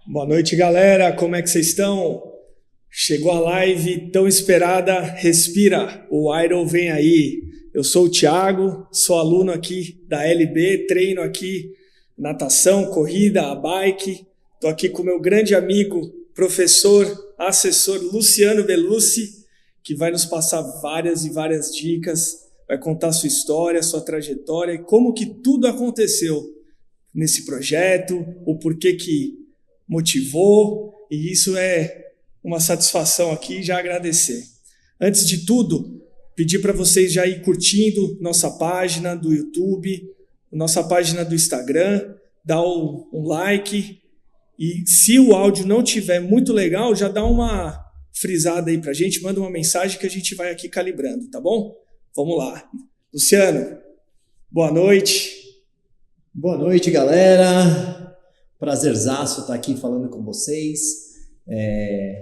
Boa noite, galera. Como é que vocês estão? Chegou a live tão esperada. Respira, o Iron vem aí. Eu sou o Thiago, sou aluno aqui da LB, treino aqui natação, corrida, a bike. Estou aqui com meu grande amigo, professor, assessor Luciano Bellucci, que vai nos passar várias e várias dicas, vai contar sua história, sua trajetória e como que tudo aconteceu nesse projeto, o porquê que motivou, e isso é uma satisfação aqui, já agradecer. Antes de tudo, pedir para vocês já ir curtindo nossa página do YouTube, nossa página do Instagram, dar um like, e se o áudio não estiver muito legal, já dá uma frisada aí para a gente, manda uma mensagem que a gente vai aqui calibrando, tá bom? Vamos lá. Luciano, boa noite. Boa noite, galera. Prazerzaço estar aqui falando com vocês.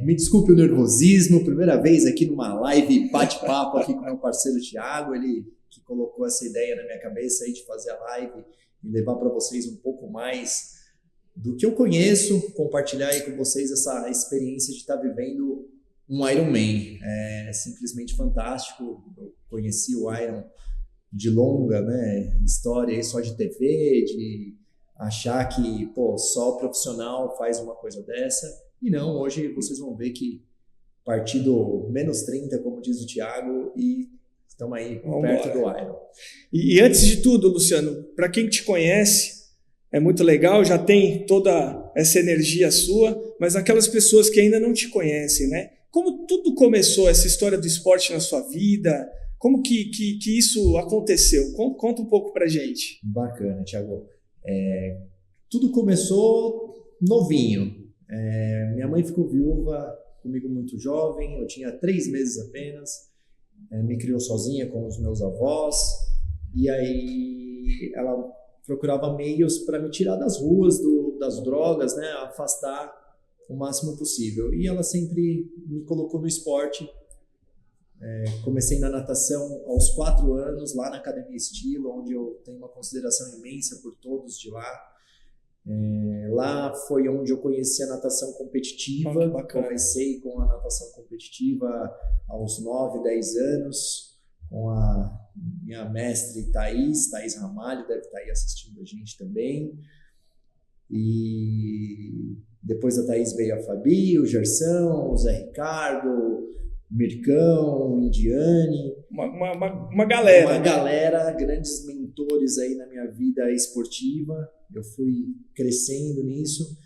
Me desculpe o nervosismo, primeira vez aqui numa live bate-papo aqui com meu parceiro Thiago, ele que colocou essa ideia na minha cabeça aí de fazer a live e levar para vocês um pouco mais do que eu conheço, compartilhar aí com vocês essa experiência de estar vivendo um Ironman. É simplesmente fantástico. Eu conheci o Iron de longa, né, história aí só de TV, de achar que, só profissional faz uma coisa dessa. E não, hoje vocês vão ver que partido menos 30, como diz o Thiago, e estamos aí perto do Iron. E antes de tudo, Luciano, para quem te conhece, é muito legal, já tem toda essa energia sua, mas aquelas pessoas que ainda não te conhecem, né? Como tudo começou, essa história do esporte na sua vida? Como que isso aconteceu? Conta um pouco pra gente. Bacana, Thiago. Tudo começou novinho. Minha mãe ficou viúva comigo muito jovem, eu tinha 3 meses apenas, me criou sozinha com os meus avós, e aí ela procurava meios para me tirar das ruas, das drogas, né, afastar o máximo possível. E ela sempre me colocou no esporte. Comecei na natação aos 4 anos, lá na Academia Estilo, onde eu tenho uma consideração imensa por todos de lá. Lá foi onde eu conheci a natação competitiva. Comecei com a natação competitiva aos 9, 10 anos, com a minha mestre Thaís Ramalho, deve estar aí assistindo a gente também. E depois da Thaís veio a Fabi, o Gerson, o Zé Ricardo, Mircão, Indiane. Uma galera. Uma galera, grandes mentores aí na minha vida esportiva. Eu fui crescendo nisso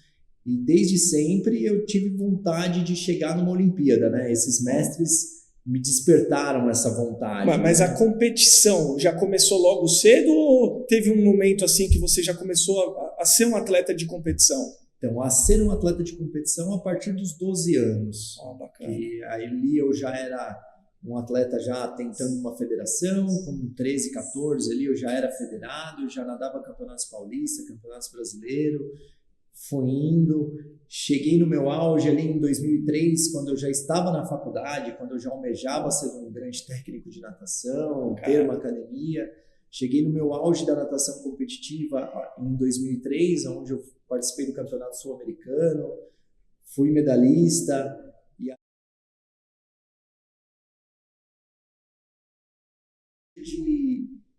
e desde sempre eu tive vontade de chegar numa Olimpíada, né? Esses mestres me despertaram essa vontade. Mas né? A competição já começou logo cedo ou teve um momento assim que você já começou a ser um atleta de competição? Então, a ser um atleta de competição a partir dos 12 anos. Bacana. E ali eu já era um atleta já tentando uma federação, com 13, 14 ali eu já era federado, já nadava campeonatos paulistas, campeonatos brasileiros, fui indo, cheguei no meu auge ali em 2003, quando eu já estava na faculdade, quando eu já almejava ser um grande técnico de natação, ter uma academia. Cheguei no meu auge da natação competitiva em 2003, onde eu participei do Campeonato Sul-Americano, fui medalhista.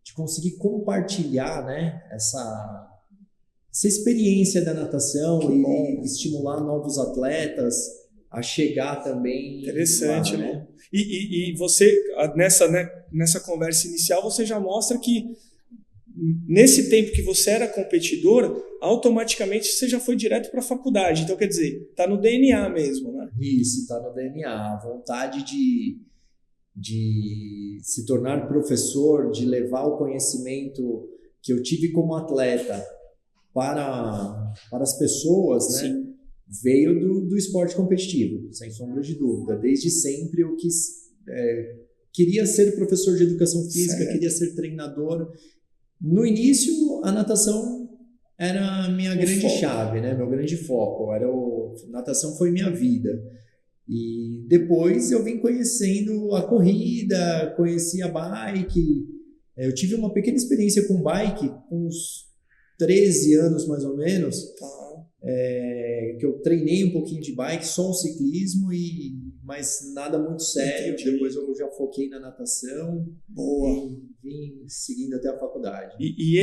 De conseguir compartilhar, né, essa experiência da natação e estimular novos atletas a chegar também. Interessante, né? E você, nessa conversa inicial, você já mostra que nesse tempo que você era competidor, automaticamente você já foi direto para a faculdade. Então, quer dizer, está no DNA mesmo, né? Isso, está no DNA. A vontade de se tornar professor, de levar o conhecimento que eu tive como atleta para as pessoas, né? Veio do esporte competitivo, sem sombra de dúvida. Desde sempre eu queria ser professor de educação física, queria ser treinador. No início, a natação era a minha grande chave, né? Meu grande foco. Natação foi minha vida. E depois eu vim conhecendo a corrida, conheci a bike. Eu tive uma pequena experiência com bike com uns 13 anos mais ou menos, Tá. que eu treinei um pouquinho de bike, só o ciclismo, mas nada muito sério. Entendi. Depois eu já foquei na natação. Boa. E vim seguindo até a faculdade. E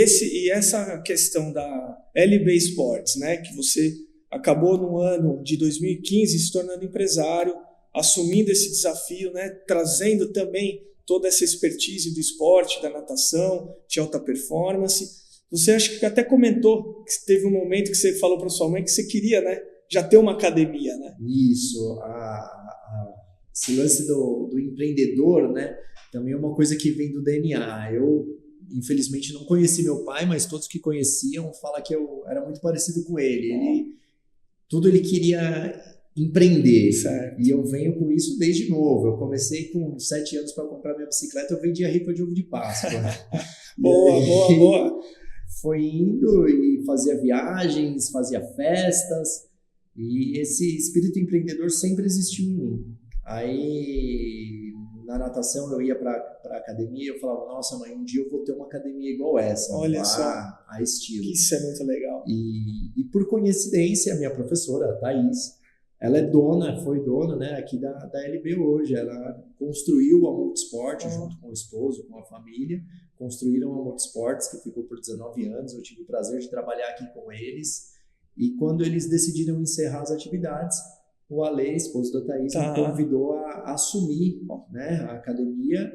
essa questão da LB Sports, né, que você acabou no ano de 2015 se tornando empresário, assumindo esse desafio, né, trazendo também toda essa expertise do esporte, da natação, de alta performance. Você acha que até comentou que teve um momento que você falou para sua mãe que você queria, né, já ter uma academia, né? Isso, esse lance do empreendedor, né, também é uma coisa que vem do DNA. Eu, infelizmente, não conheci meu pai, mas todos que conheciam falam que eu era muito parecido com ele. Tudo ele queria empreender. Certo. E eu venho com isso desde novo. Eu comecei com 7 anos para comprar minha bicicleta, eu vendia rifa de ovo de Páscoa. Boa. Foi indo e fazia viagens, fazia festas, e esse espírito empreendedor sempre existiu em mim. Aí, na natação, eu ia para a academia e eu falava, nossa, mãe, um dia eu vou ter uma academia igual essa. Olha só. A estilo. Isso é muito legal. E por coincidência, a minha professora, a Thaís, ela foi dona, né, aqui da LB hoje. Ela construiu a Multisport junto com o esposo, com a família. Construíram a Multisports, que ficou por 19 anos. Eu tive o prazer de trabalhar aqui com eles. E quando eles decidiram encerrar as atividades, o Ale, esposo da Thaís, me convidou a assumir, né, a academia.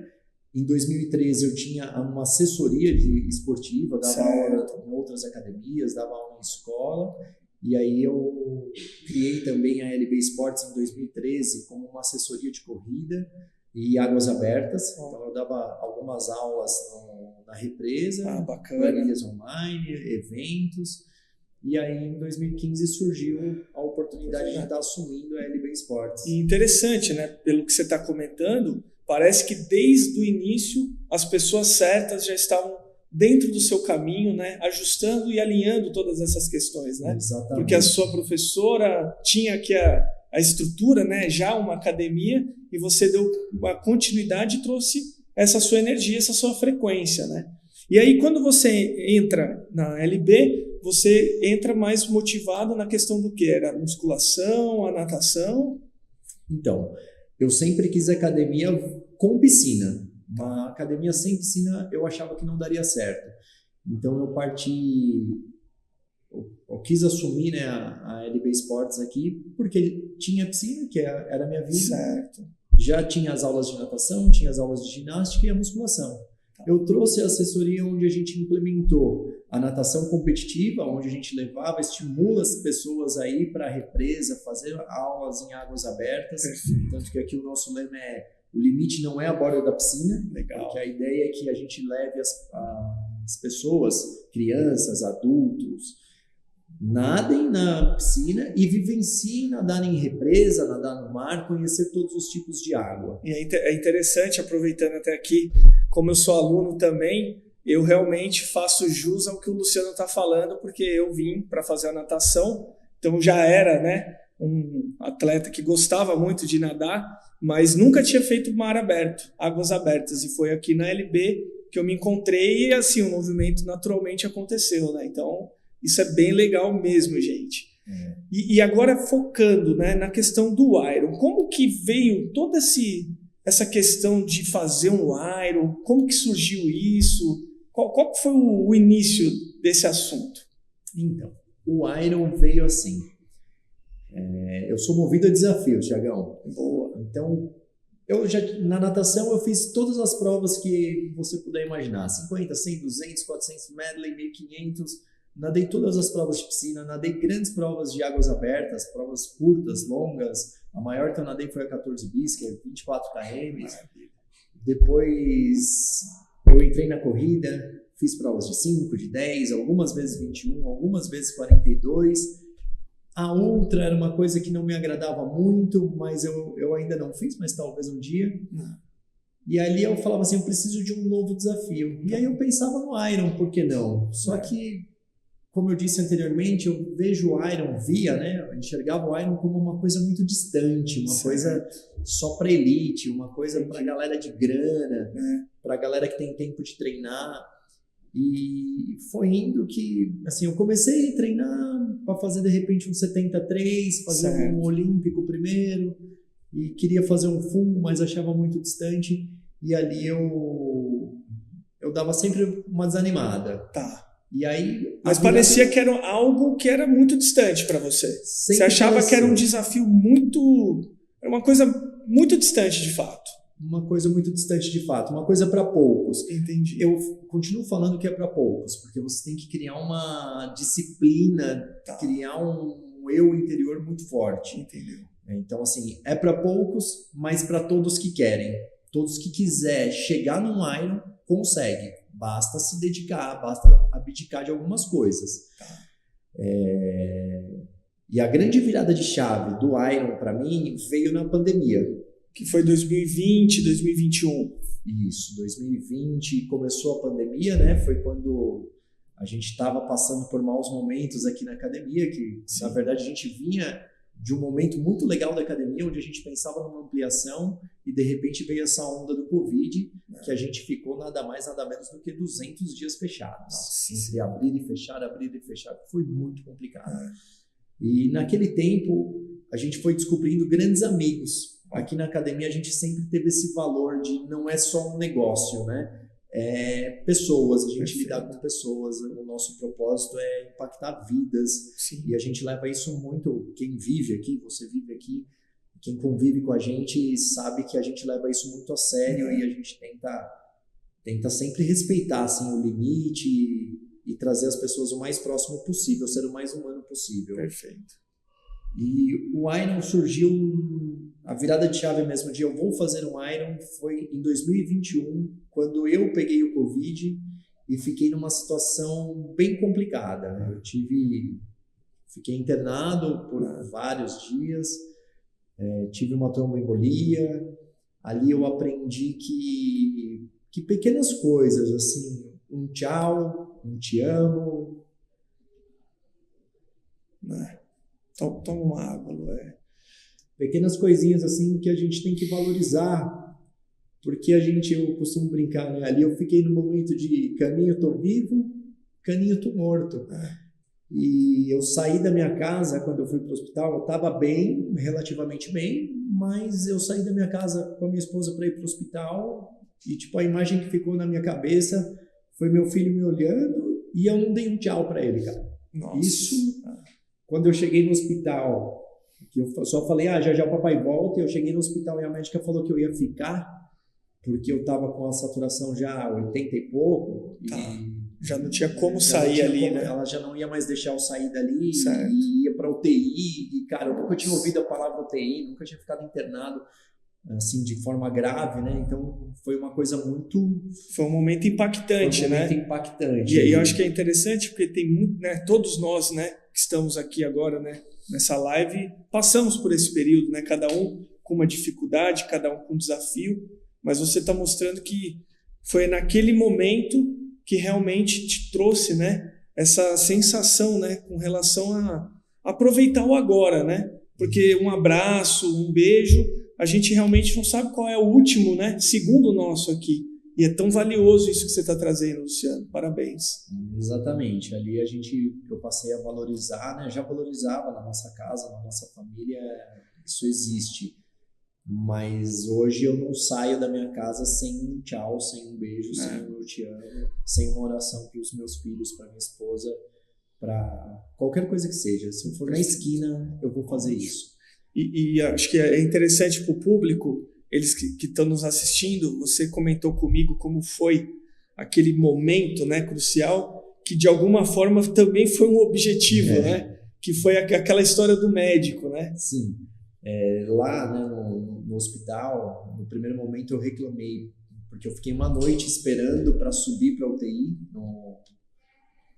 Em 2013 eu tinha uma assessoria esportiva, dava aula em outras academias, dava aula em escola. E aí eu criei também a LB Sports em 2013 como uma assessoria de corrida e águas abertas. Então eu dava algumas aulas na represa, planilhas online, eventos. E aí em 2015 surgiu a oportunidade de estar assumindo a LB Sports. E interessante, né? Pelo que você está comentando, parece que desde o início as pessoas certas já estavam dentro do seu caminho, né, ajustando e alinhando todas essas questões, né? Exatamente. Porque a sua professora tinha aqui a estrutura, né, já uma academia, e você deu uma continuidade e trouxe essa sua energia, essa sua frequência, né? E aí quando você entra na LB, você entra mais motivado na questão do que? Era a musculação, a natação? Então, eu sempre quis academia com piscina. Uma academia sem piscina eu achava que não daria certo. Então eu quis assumir, né, a LB Sports aqui porque tinha piscina, que era a minha vida. Certo. Já tinha as aulas de natação, tinha as aulas de ginástica e a musculação. Eu trouxe a assessoria onde a gente implementou a natação competitiva, onde a gente estimula as pessoas a ir para a represa, fazer aulas em águas abertas. Perfeito. Tanto que aqui o nosso lema é: o limite não é a borda da piscina. Legal. Porque a ideia é que a gente leve as pessoas, crianças, adultos, nadem na piscina e vivenciem nadar em represa, nadar no mar, conhecer todos os tipos de água. E é interessante, aproveitando até aqui, como eu sou aluno também, eu realmente faço jus ao que o Luciano está falando, porque eu vim para fazer a natação, então já era, né, um atleta que gostava muito de nadar, mas nunca tinha feito mar aberto, águas abertas, e foi aqui na LB que eu me encontrei e assim o movimento naturalmente aconteceu, né? Então isso é bem legal mesmo, gente. E agora focando, né, na questão do Iron, como que veio toda essa questão de fazer um Iron? Como que surgiu isso? Qual foi o início desse assunto? Então, o Iron veio assim. Eu sou movido a desafios, Thiagão. Boa. Então, na natação eu fiz todas as provas que você puder imaginar. 50, 100, 200, 400, medley, 1500. Nadei todas as provas de piscina, nadei grandes provas de águas abertas, provas curtas, longas. A maior que eu nadei foi a 14 bis, que é 24 km. Depois eu entrei na corrida, fiz provas de 5, de 10, algumas vezes 21, algumas vezes 42. A ultra era uma coisa que não me agradava muito, mas eu ainda não fiz, mas talvez um dia. E ali eu falava assim, eu preciso de um novo desafio. E aí eu pensava no Iron, por que não? Só que, como eu disse anteriormente, eu vejo o Iron, eu enxergava o Iron como uma coisa muito distante, uma coisa só para elite, uma coisa para galera de grana, para galera que tem tempo de treinar. E foi indo que, assim, eu comecei a treinar para fazer de repente um 73, fazer Certo. um olímpico primeiro, e queria fazer um full, mas achava muito distante, e ali eu dava sempre uma desanimada. Tá. E aí, Mas parecia que era algo que era muito distante para você. Você achava que era um desafio era uma coisa muito distante de fato. Uma coisa muito distante de fato, uma coisa para poucos. Entendi. Eu continuo falando que é para poucos, porque você tem que criar uma disciplina, criar um eu interior muito forte. Entendeu? Então, assim, é para poucos, mas para todos que querem. Todos que quiser chegar num Iron, consegue. Basta se dedicar, basta abdicar de algumas coisas. E a grande virada de chave do Iron, para mim, veio na pandemia. Que foi 2020, 2021. Isso, 2020 começou a pandemia, né? Foi quando a gente estava passando por maus momentos aqui na academia, que na verdade a gente vinha de um momento muito legal da academia, onde a gente pensava numa ampliação e de repente veio essa onda do Covid, que a gente ficou nada mais, nada menos do que 200 dias fechados. Entre abrir e fechar, foi muito complicado. E naquele tempo a gente foi descobrindo grandes amigos. Aqui na academia a gente sempre teve esse valor de não é só um negócio, né? É pessoas, a gente lidar com pessoas, o nosso propósito é impactar vidas. Sim. E a gente leva isso muito, quem vive aqui, você vive aqui, quem convive com a gente sabe que a gente leva isso muito a sério e a gente tenta sempre respeitar assim, o limite e trazer as pessoas o mais próximo possível, ser o mais humano possível. Perfeito. E o Iron surgiu, a virada de chave mesmo de eu vou fazer um Iron foi em 2021, quando eu peguei o Covid e fiquei numa situação bem complicada. Fiquei internado por vários dias, tive uma tromboembolia. Ali eu aprendi que pequenas coisas, assim, um tchau, um te amo. Toma uma água, Lué. Pequenas coisinhas assim que a gente tem que valorizar, porque eu costumo brincar, né? Ali eu fiquei no momento de caninho tô vivo, caninho tô morto. E eu saí da minha casa quando eu fui para o hospital, eu estava bem, relativamente bem, mas eu saí da minha casa com a minha esposa para ir para o hospital e tipo a imagem que ficou na minha cabeça foi meu filho me olhando e eu não dei um tchau para ele, cara. Nossa. Isso, quando eu cheguei no hospital, que eu só falei, já o papai volta, e eu cheguei no hospital e a médica falou que eu ia ficar, porque eu estava com a saturação já 80 e pouco, já não tinha como sair ali, né? Ela já não ia mais deixar eu sair dali, certo. E ia para UTI, e cara, eu nunca tinha ouvido a palavra UTI, nunca tinha ficado internado, assim, de forma grave, né? Então, foi uma coisa Foi um momento impactante, né? Impactante. E eu acho que é interessante porque tem muito, né? Todos nós, né? Que estamos aqui agora, né? Nessa live, passamos por esse período, né? Cada um com uma dificuldade, cada um com um desafio, mas você está mostrando que foi naquele momento que realmente te trouxe, né? Essa sensação, né? Com relação a aproveitar o agora, né? Porque um abraço, um beijo, a gente realmente não sabe qual é o último, né? Segundo nosso aqui. E é tão valioso isso que você está trazendo, Luciano. Parabéns. Exatamente. Ali eu passei a valorizar, né? Já valorizava na nossa casa, na nossa família, isso existe. Mas hoje eu não saio da minha casa sem um tchau, sem um beijo, sem um eu te amo, sem uma oração para os meus filhos, para minha esposa, para qualquer coisa que seja. Se eu for na esquina, eu vou fazer isso. E acho que é interessante para o público, eles que estão nos assistindo, você comentou comigo como foi aquele momento, né, crucial, que de alguma forma também foi um objetivo, né? Que foi aquela história do médico, né? Sim. Lá, né, no hospital, no primeiro momento eu reclamei, porque eu fiquei uma noite esperando para subir para a UTI,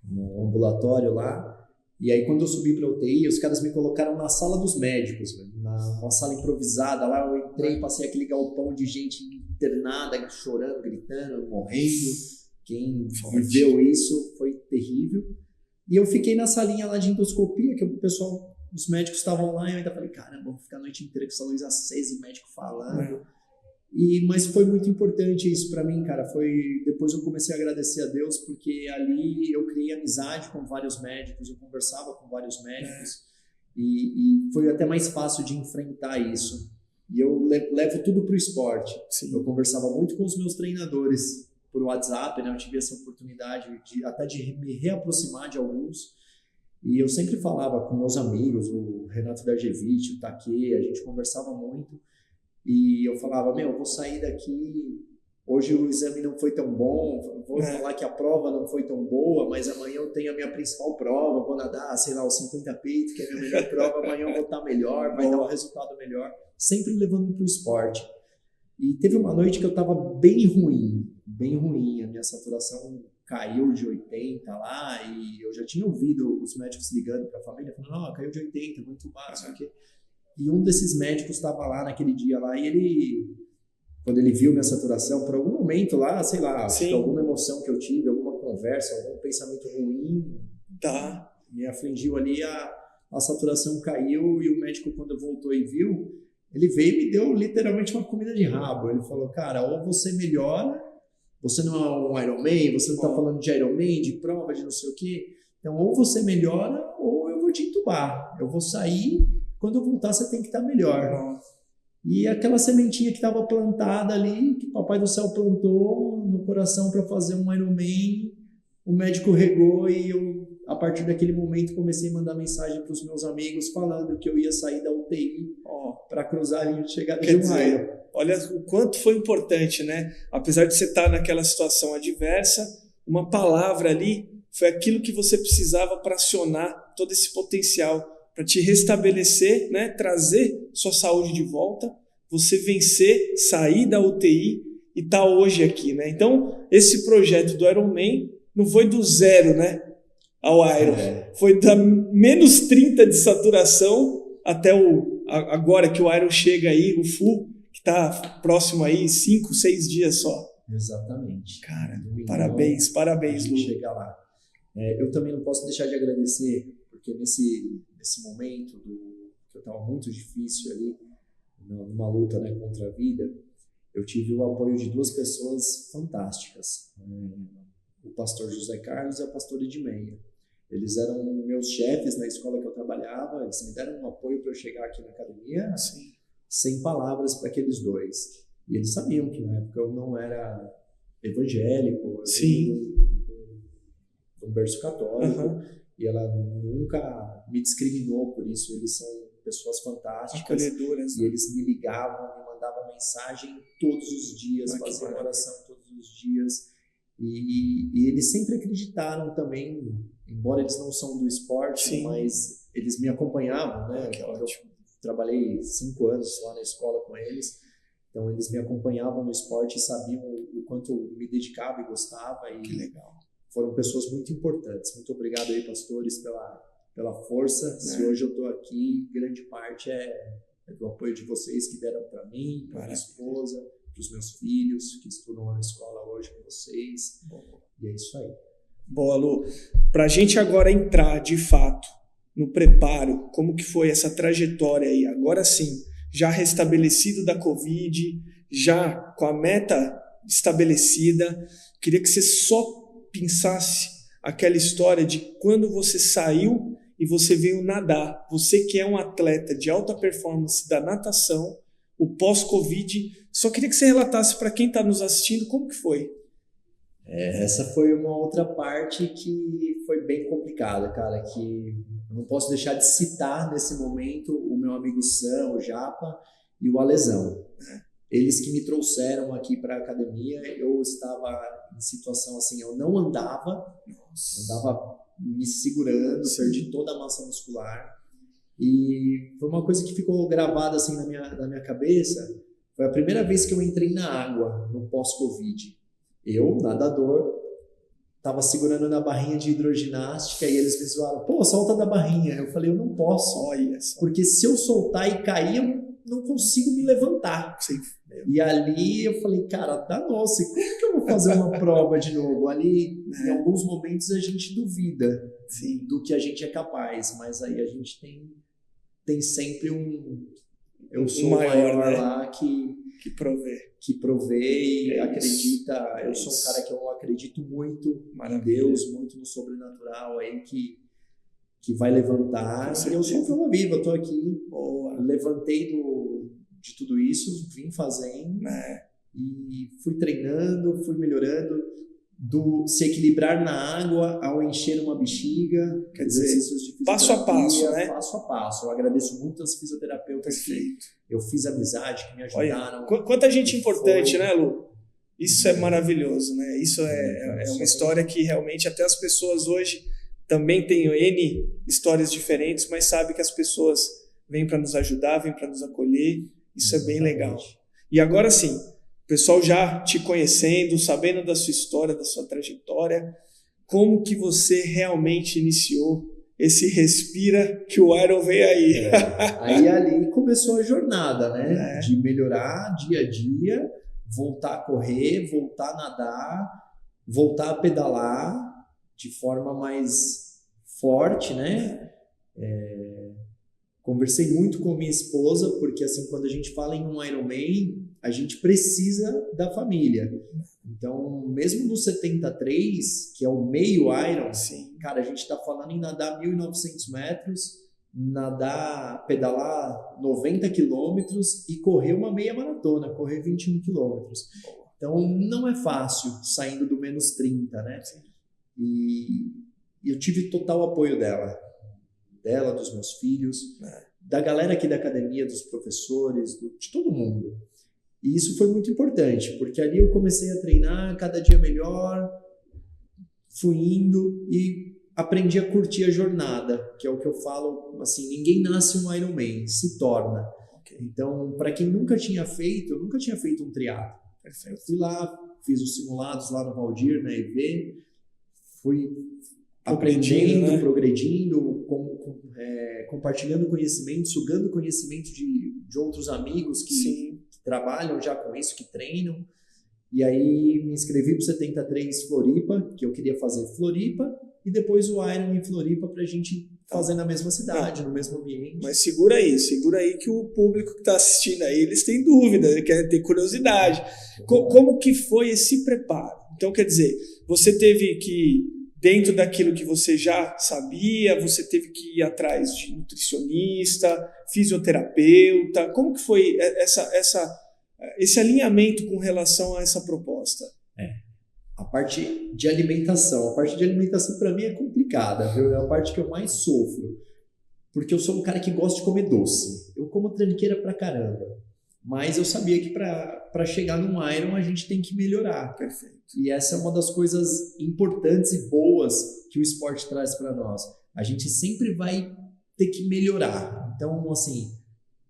no ambulatório lá. E aí, quando eu subi para a UTI, os caras me colocaram na sala dos médicos, uma sala improvisada lá. Eu entrei, passei aquele galpão de gente internada, chorando, gritando, morrendo. Quem viveu isso foi terrível. E eu fiquei na salinha lá de endoscopia, que o pessoal, os médicos estavam lá, e eu ainda falei, cara, vou ficar a noite inteira com essa luz acesa e médico falando. Mas foi muito importante isso para mim, cara. Depois eu comecei a agradecer a Deus, porque ali eu criei amizade com vários médicos, eu conversava com vários médicos, e foi até mais fácil de enfrentar isso. E eu levo tudo para o esporte. Sim. Eu conversava muito com os meus treinadores por WhatsApp, né? Eu tive essa oportunidade até de me reaproximar de alguns. E eu sempre falava com meus amigos, o Renato Dargevich, o Taque, a gente conversava muito. E eu falava, eu vou sair daqui, hoje o exame não foi tão bom, vou falar que a prova não foi tão boa, mas amanhã eu tenho a minha principal prova, vou nadar, sei lá, os 50 peitos, que é a minha melhor prova, amanhã eu vou estar melhor, vai dar um resultado melhor, sempre levando para o esporte. E teve uma noite que eu estava bem ruim, a minha saturação caiu de 80 lá, e eu já tinha ouvido os médicos ligando para a família, falando, caiu de 80, muito baixo, porque... E um desses médicos estava lá naquele dia lá, e quando ele viu minha saturação, por algum momento lá, sei lá, acho que alguma emoção que eu tive, alguma conversa, algum pensamento ruim, me afligiu ali, a saturação caiu, e o médico, quando voltou e viu, ele veio e me deu literalmente uma comida de rabo. Ele falou, cara, ou você melhora, você não é um Ironman, você não está falando de Ironman, de prova, de não sei o quê, então ou você melhora, ou eu vou te entubar, eu vou sair... Quando eu voltar, você tem que estar melhor. E aquela sementinha que estava plantada ali, que o Papai do Céu plantou no coração para fazer um Ironman, o médico regou, e eu, a partir daquele momento, comecei a mandar mensagem para os meus amigos falando que eu ia sair da UTI para cruzar a linha de chegada de um Iron. Olha o quanto foi importante, né? Apesar de você estar naquela situação adversa, uma palavra ali foi aquilo que você precisava para acionar todo esse potencial, para te restabelecer, né? Trazer sua saúde de volta, você vencer, sair da UTI e estar hoje aqui, né? Então, esse projeto do Ironman não foi do zero, né, ao Iron. Foi da menos 30 de saturação até agora que o Iron chega aí, o full, que está próximo aí, 5, 6 dias só. Exatamente. Cara, parabéns, Lu. Chegar lá. Eu também não posso deixar de agradecer, porque nesse momento que eu estava muito difícil ali, numa luta, né, contra a vida, eu tive o apoio de duas pessoas fantásticas, o pastor José Carlos e a pastora Edmeia. Eles eram meus chefes na escola que eu trabalhava, eles me deram um apoio para eu chegar aqui na academia, sem palavras para aqueles dois. E eles sabiam que na época eu não era evangélico, de um berço católico, e ela nunca me discriminou por isso. Eles são pessoas fantásticas, e eles me ligavam, me mandavam mensagem todos os dias, faziam oração todos os dias, e eles sempre acreditaram também, embora eles não são do esporte, mas eles me acompanhavam, né? Eu trabalhei 5 anos lá na escola com eles, então eles me acompanhavam no esporte e sabiam o quanto eu me dedicava e gostava. E que legal. Foram pessoas muito importantes. Muito obrigado aí, pastores, pela força. Se hoje eu estou aqui, grande parte é do apoio de vocês que deram para mim, para minha esposa, para os meus filhos que estudam lá na escola hoje com vocês. E é isso aí. Boa, Lu. Para a gente agora entrar, de fato, no preparo, como que foi essa trajetória aí? Agora sim, já restabelecido da Covid, já com a meta estabelecida, queria que você só pensasse aquela história de quando você saiu e você veio nadar. Você que é um atleta de alta performance da natação, o pós-Covid, só queria que você relatasse para quem está nos assistindo como que foi. Essa foi uma outra parte que foi bem complicada, cara, que eu não posso deixar de citar nesse momento o meu amigo Sam, o Japa e o Alesão. Eles que me trouxeram aqui para a academia. Eu estava em situação assim, eu não andava, andava me segurando, perdi toda a massa muscular. E foi uma coisa que ficou gravada assim na minha cabeça. Foi a primeira vez que eu entrei na água no pós-Covid. Eu, nadador, estava segurando na barrinha de hidroginástica e eles me zoaram, pô, solta da barrinha. Eu falei, eu não posso, porque se eu soltar e cair, eu não consigo me levantar. E ali eu falei, cara, danou-se, como que eu vou fazer uma prova de novo? Ali, em alguns momentos, a gente duvida do que a gente é capaz, mas aí a gente tem sempre eu sou maior, né? Lá que que provê e acredita. Eu sou um cara que eu acredito muito em Deus, muito no sobrenatural aí que vai levantar. E eu sou prova viva, eu tô aqui, levantei de tudo isso, vim fazendo e fui treinando, fui melhorando. Do se equilibrar na água ao encher uma bexiga, quer dizer, passo a passo, né? Passo a passo. Eu agradeço muito aos fisioterapeutas que eu fiz amizade, que me ajudaram. Olha, quanta gente importante, né, Lu? Isso é maravilhoso, né? Isso é uma história que realmente até as pessoas hoje também têm N histórias diferentes, mas sabe que as pessoas vêm para nos ajudar, vêm para nos acolher. Isso é bem legal. E agora sim, o pessoal já te conhecendo, sabendo da sua história, da sua trajetória, como que você realmente iniciou esse respira que o Iron veio aí? Aí ali começou a jornada, né? De melhorar dia a dia, voltar a correr, voltar a nadar, voltar a pedalar de forma mais forte, né? Conversei muito com minha esposa, porque assim, quando a gente fala em um Ironman, a gente precisa da família. Então, mesmo no 73, que é o meio Iron, cara, a gente está falando em nadar 1.900 metros, pedalar 90 quilômetros e correr uma meia maratona, correr 21 quilômetros. Então, não é fácil saindo do menos 30, né? E eu tive total apoio dela, dos meus filhos, da galera aqui da academia, dos professores, de todo mundo. E isso foi muito importante, porque ali eu comecei a treinar cada dia melhor, fui indo e aprendi a curtir a jornada, que é o que eu falo, assim, ninguém nasce um Ironman, se torna. Então, para quem nunca tinha feito, eu nunca tinha feito um triatlo. Eu fui lá, fiz os simulados lá no Valdir, na EV, fui aprendendo, progredindo, compartilhando conhecimento, sugando conhecimento de outros amigos que trabalham já com isso, que treinam. E aí me inscrevi para o 73 Floripa, que eu queria fazer Floripa, e depois o Iron em Floripa para a gente fazer na mesma cidade, no mesmo ambiente. Mas segura aí que o público que está assistindo aí, eles têm dúvida, eles querem ter curiosidade. Como que foi esse preparo? Então, quer dizer, você teve que, dentro daquilo que você já sabia, você teve que ir atrás de nutricionista, fisioterapeuta. Como que foi esse alinhamento com relação a essa proposta? A parte de alimentação. A parte de alimentação para mim é complicada, viu? É a parte que eu mais sofro. Porque eu sou um cara que gosta de comer doce. Eu como tranqueira pra caramba. Mas eu sabia que para chegar num Iron a gente tem que melhorar. Perfeito. E essa é uma das coisas importantes e boas que o esporte traz para nós. A gente sempre vai ter que melhorar. Então, assim,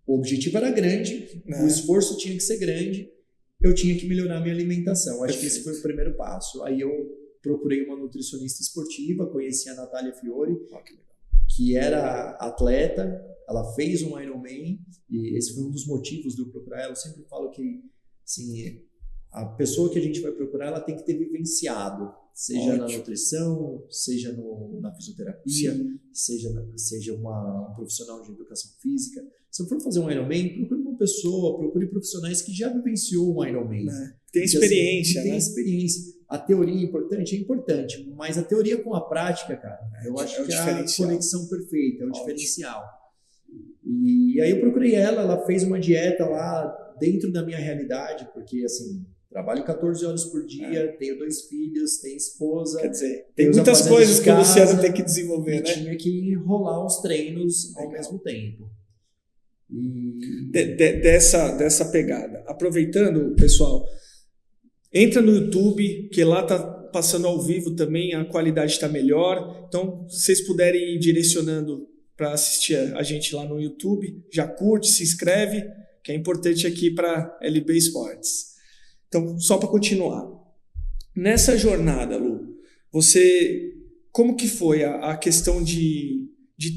o objetivo era grande, o esforço tinha que ser grande, eu tinha que melhorar minha alimentação. Acho que esse foi o primeiro passo. Aí eu procurei uma nutricionista esportiva, conheci a Natália Fiore, que era atleta, ela fez um Ironman, e esse foi um dos motivos de eu procurar ela. Eu sempre falo que, assim, a pessoa que a gente vai procurar, ela tem que ter vivenciado, seja na nutrição, seja na fisioterapia, seja um profissional de educação física. Se eu for fazer um Ironman, procure uma pessoa, procure profissionais que já vivenciou um Ironman. Tem experiência, assim, tem experiência. A teoria é importante, mas a teoria com a prática, cara, eu acho que é a conexão perfeita, é o diferencial. E aí eu procurei ela fez uma dieta lá dentro da minha realidade, porque assim, trabalho 14 horas por dia, tenho 2 filhos, tenho esposa. Quer dizer, tem muitas coisas que o Luciano tem que desenvolver, né? Tinha que rolar os treinos ao mesmo tempo. Dessa pegada. Aproveitando, pessoal, entra no YouTube, que lá tá passando ao vivo também, a qualidade está melhor. Então, se vocês puderem ir direcionando para assistir a gente lá no YouTube, já curte, se inscreve, que é importante aqui para LB Sports. Então, só para continuar. Nessa jornada, Lu, como que foi a questão de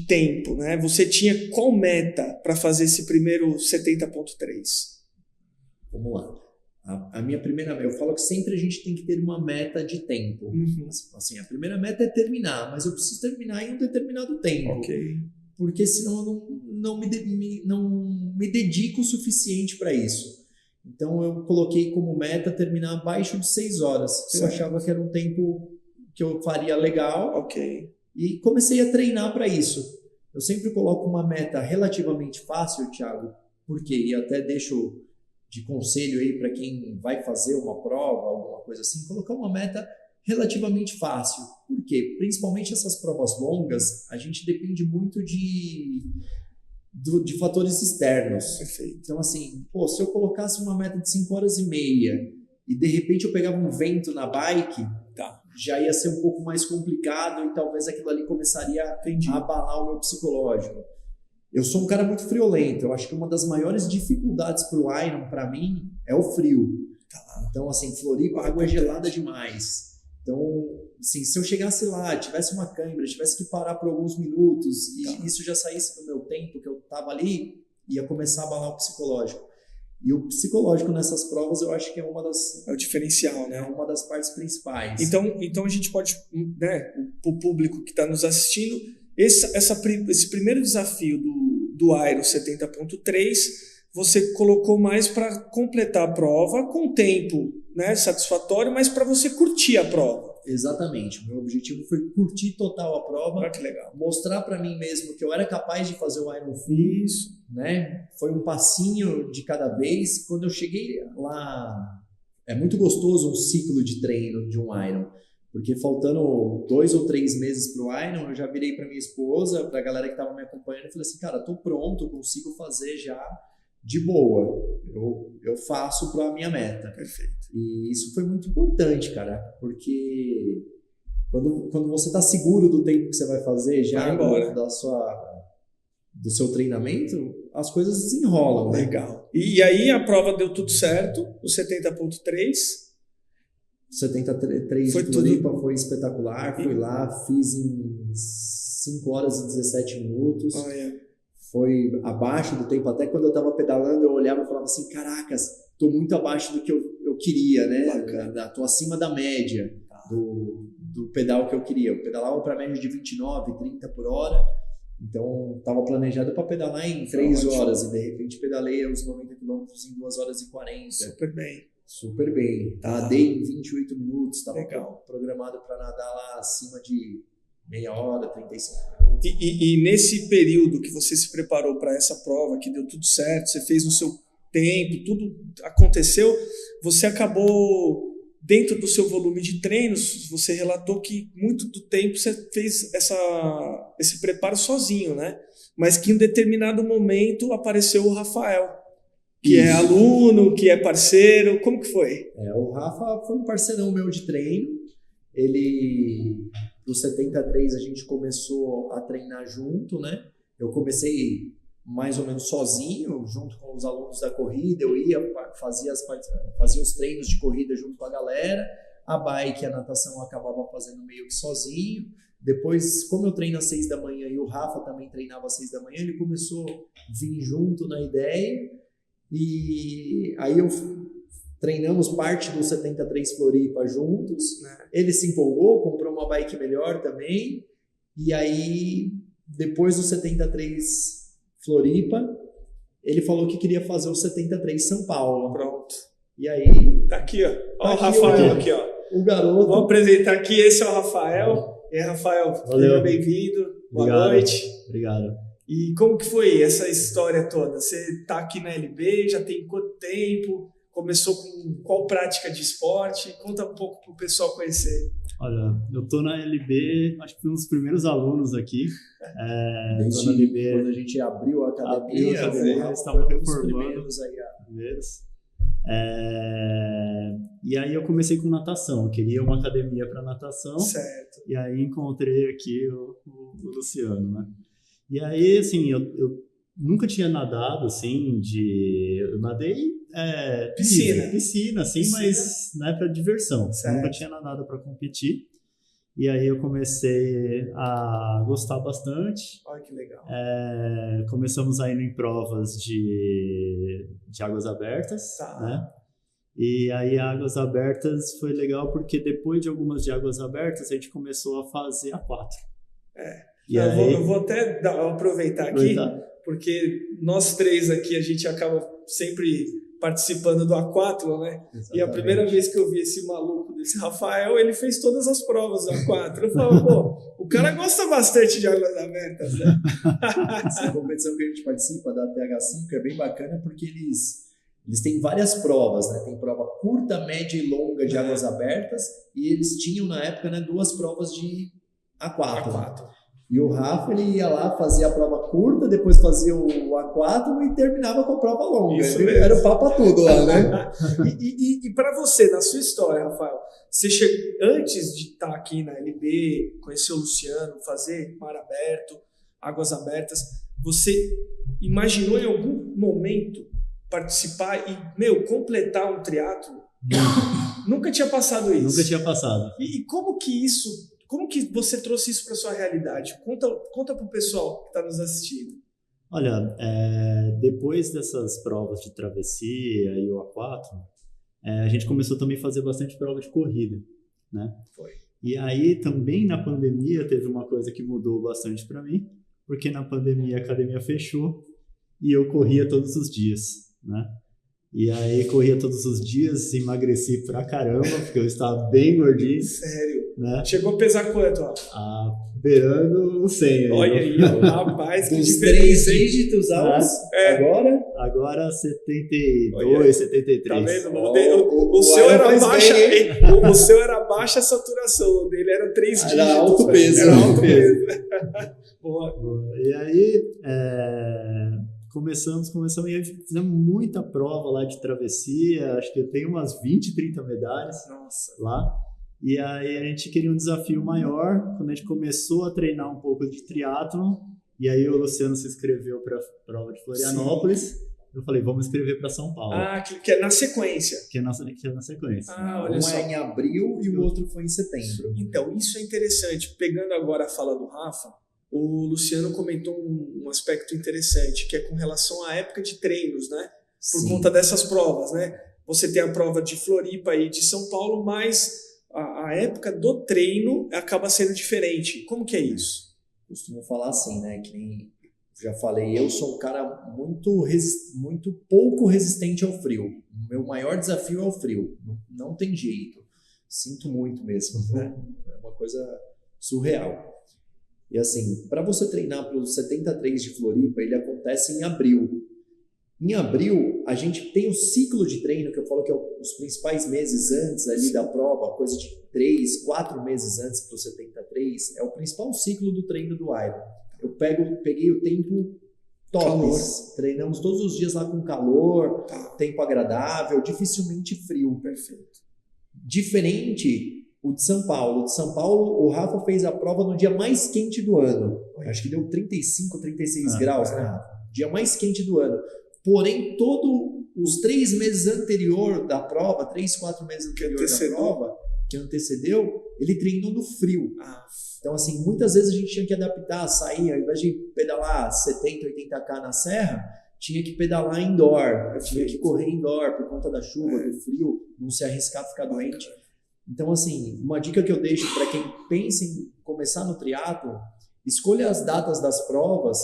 tempo, né? Você tinha qual meta para fazer esse primeiro 70.3? Vamos lá. A minha primeira meta, eu falo que sempre a gente tem que ter uma meta de tempo. Assim, a primeira meta é terminar, mas eu preciso terminar em um determinado tempo. Porque senão eu não me dedico o suficiente para isso. Então eu coloquei como meta terminar abaixo de 6 horas. Eu achava que era um tempo que eu faria legal. Ok. E comecei a treinar para isso. Eu sempre coloco uma meta relativamente fácil, Thiago, porque e até deixo de conselho aí para quem vai fazer uma prova, alguma coisa assim, colocar uma meta relativamente fácil. Por quê? Principalmente essas provas longas, a gente depende muito de fatores externos. Perfeito. Então, assim, se eu colocasse uma meta de 5 horas e meia e de repente eu pegava um vento na bike, já ia ser um pouco mais complicado e talvez aquilo ali começaria a abalar o meu psicológico. Eu sou um cara muito friolento. Eu acho que uma das maiores dificuldades para o Iron, para mim, é o frio. Então, assim, Floripa, a água é gelada demais. Então, assim, se eu chegasse lá, tivesse uma câimbra, tivesse que parar por alguns minutos e isso já saísse do meu tempo que eu estava ali, ia começar a abalar o psicológico. E o psicológico nessas provas eu acho que é uma das... É o diferencial, né? É uma das partes principais. Então a gente pode, né, o público que está nos assistindo, esse primeiro desafio do Iron 70.3, você colocou mais para completar a prova com tempo, né, satisfatório, mas para você curtir a prova. Exatamente. O meu objetivo foi curtir total a prova. Olha que legal. Mostrar para mim mesmo que eu era capaz de fazer o Iron Full. Isso. Né? Foi um passinho de cada vez. Quando eu cheguei lá, é muito gostoso um ciclo de treino de um Iron. Porque faltando 2 ou 3 meses para o Iron, eu já virei para minha esposa, para a galera que estava me acompanhando e falei assim, cara, tô pronto, eu consigo fazer já de boa. Eu faço para a minha meta. Perfeito. E isso foi muito importante, cara, porque quando você está seguro do tempo que você vai fazer já do seu treinamento, as coisas desenrolam. Legal. Né? E aí a prova deu tudo certo, o 70.3. 73 de Floripa foi espetacular. Fui lá, fiz em 5 horas e 17 minutos. Foi abaixo do tempo. Até quando eu estava pedalando, eu olhava e falava assim, caracas, estou muito abaixo do que eu queria, né? Estou acima da média do pedal que eu queria. Eu pedalava para média de 29, 30 por hora. Então, estava planejado para pedalar em 3 horas e de repente pedalei os 90 km em 2 horas e 40. Super bem. Nadei em 28 minutos. Estava programado para nadar lá acima de meia hora, 35 minutos. E nesse período que você se preparou para essa prova, que deu tudo certo, você fez no seu tempo, tudo aconteceu, você acabou, dentro do seu volume de treinos, você relatou que muito do tempo você fez esse preparo sozinho, né? Mas que em um determinado momento apareceu o Rafael, que é aluno, que é parceiro. Como que foi? O Rafa foi um parceirão meu de treino. Ele, do 73, a gente começou a treinar junto, né? Eu comecei mais ou menos sozinho, junto com os alunos da corrida. Eu ia, fazia os treinos de corrida junto com a galera. A bike, a natação, eu acabava fazendo meio que sozinho. Depois, como eu treino às 6 da manhã e o Rafa também treinava às 6 da manhã, ele começou a vir junto na ideia. E aí treinamos parte do 73 Floripa juntos, né? Ele se empolgou, comprou uma bike melhor também, e aí depois do 73 Floripa, ele falou que queria fazer o 73 São Paulo. Pronto. E aí... Tá aqui, ó. Ó o Rafael aqui, ó. O garoto... Vou apresentar aqui, esse é o Rafael. E aí, Rafael, seja bem-vindo. Boa noite. Obrigado. E como que foi essa história toda? Você tá aqui na LB, já tem quanto tempo? Começou com qual prática de esporte? Conta um pouco para o pessoal conhecer. Olha, eu tô na LB, acho que fui um dos primeiros alunos aqui. Desde tô na LB, quando a gente abriu a academia, eles estavam reformando. Primeiros aí, e aí eu comecei com natação, eu queria uma academia para natação. Certo. E aí encontrei aqui o Luciano, né? E aí, assim, eu nunca tinha nadado, assim, eu nadei piscina, assim, mas não é para diversão. Eu nunca tinha nadado para competir. E aí eu comecei a gostar bastante. Olha que legal. Começamos a ir em provas de águas abertas, né? E aí águas abertas foi legal porque depois de algumas de águas abertas a gente começou a fazer A4. Eu vou até aproveitar aqui, porque nós três aqui, a gente acaba sempre participando do Aquátlon, né? Exatamente. E a primeira vez que eu vi esse maluco desse Rafael, ele fez todas as provas do Aquátlon. Eu falava, pô, o cara gosta bastante de águas abertas, né? Essa competição que a gente participa da TH5 é bem bacana porque eles têm várias provas, né? Tem prova curta, média e longa de águas abertas e eles tinham na época, né, 2 provas de Aquátlon. E o Rafa, ele ia lá, fazia a prova curta, depois fazia o Aquátlon e terminava com a prova longa. Era o papo a tudo lá, né? E para você, na sua história, Rafael, você antes de estar aqui na LB, conhecer o Luciano, fazer mar aberto, águas abertas, você imaginou em algum momento participar e, completar um triatlo? Nunca tinha passado isso. Nunca tinha passado. E como que você trouxe isso para sua realidade? Conta para o pessoal que está nos assistindo. Olha, depois dessas provas de travessia e o Aquátlon, a gente começou também a fazer bastante prova de corrida, né? Foi. E aí também na pandemia teve uma coisa que mudou bastante para mim, porque na pandemia a academia fechou e eu corria todos os dias, né? E aí corria todos os dias, emagreci pra caramba, porque eu estava bem gordinho. Sério? Né? Chegou a pesar quanto? Beirando o 100 aí. Olha aí, rapaz, que dos diferença. 3 dígitos aos agora? Agora 72, 73. Tá vendo? O seu era baixa, o seu era baixa saturação, o dele era 3 dígitos. Era alto peso. Era alto peso. Boa. E aí, começamos e aí fizemos muita prova lá de travessia, acho que eu tenho umas 20, 30 medalhas. Nossa. Lá. E aí a gente queria um desafio maior, quando a gente começou a treinar um pouco de triatlon, e aí o Luciano se inscreveu para a prova de Florianópolis. Sim. Eu falei, vamos escrever para São Paulo. Que é na sequência. Que é na sequência. Olha só. Um é em abril e o outro foi em setembro. Então, isso é interessante. Pegando agora a fala do Rafa, o Luciano comentou um aspecto interessante, que é com relação à época de treinos, né? Por Sim. conta dessas provas, né? Você tem a prova de Floripa e de São Paulo, mas a época do treino acaba sendo diferente. Como que é isso? Costumo falar assim, né? Que nem já falei, eu sou um cara muito pouco resistente ao frio. O meu maior desafio é o frio. Não tem jeito. Sinto muito mesmo, né? É uma coisa surreal. E assim, para você treinar para os 73 de Floripa, ele acontece em abril. Em abril, a gente tem o ciclo de treino, que eu falo que é os principais meses antes ali da prova, coisa de 3, 4 meses antes para o 73, é o principal ciclo do treino do Iron. Eu peguei o tempo tops, treinamos todos os dias lá com calor, tempo agradável, dificilmente frio. Perfeito. Diferente o de São Paulo. O de São Paulo, o Rafa fez a prova no dia mais quente do ano. Acho que deu 35, 36 graus, né, Rafa? Dia mais quente do ano. Porém, todos os 3 meses anterior da prova, 3, 4 meses anterior da prova, que antecedeu, ele treinou no frio. Então, assim, muitas vezes a gente tinha que adaptar, sair, ao invés de pedalar 70, 80km na serra, tinha que pedalar indoor, tinha que correr indoor por conta da chuva, do frio, não se arriscar a ficar doente. Então, assim, uma dica que eu deixo para quem pensa em começar no triatlo, escolha as datas das provas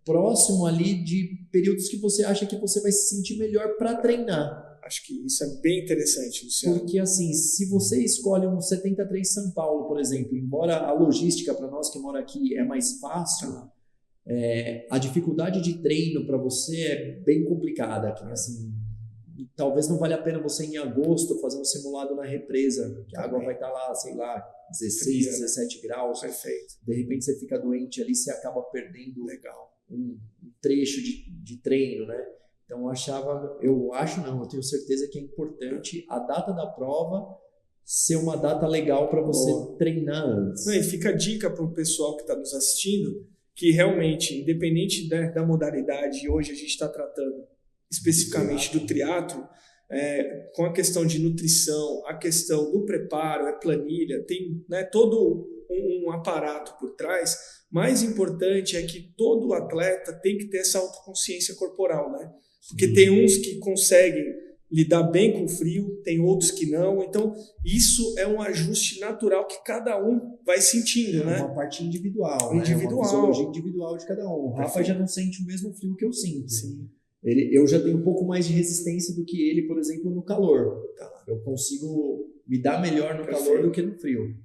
próximo ali de períodos que você acha que você vai se sentir melhor para treinar. Acho que isso é bem interessante, Luciano. Porque assim, se você escolhe um 73 São Paulo, por exemplo, embora a logística para nós que mora aqui é mais fácil, a dificuldade de treino para você é bem complicada. Assim, talvez não valha a pena você em agosto fazer um simulado na represa, que a água vai estar lá, sei lá, 16, 17 graus. Perfeito. De repente você fica doente ali, você acaba perdendo um trecho de treino, né? Então eu tenho certeza que é importante a data da prova ser uma data legal para você treinar antes. E fica a dica para o pessoal que está nos assistindo, que realmente, independente da modalidade, hoje a gente está tratando especificamente do triatlo, com a questão de nutrição, a questão do preparo, planilha, tem todo um aparato por trás. Mais importante é que todo atleta tem que ter essa autoconsciência corporal, né? Porque tem uns que conseguem lidar bem com o frio, tem outros que não. Então, isso é um ajuste natural que cada um vai sentindo, né? Uma parte individual, Individual. né? Uma fisiologia individual de cada um. O Rafa já não sente o mesmo frio que eu sinto. Sim. Eu já tenho um pouco mais de resistência do que ele, por exemplo, no calor. Eu consigo me dar melhor no calor do que no frio.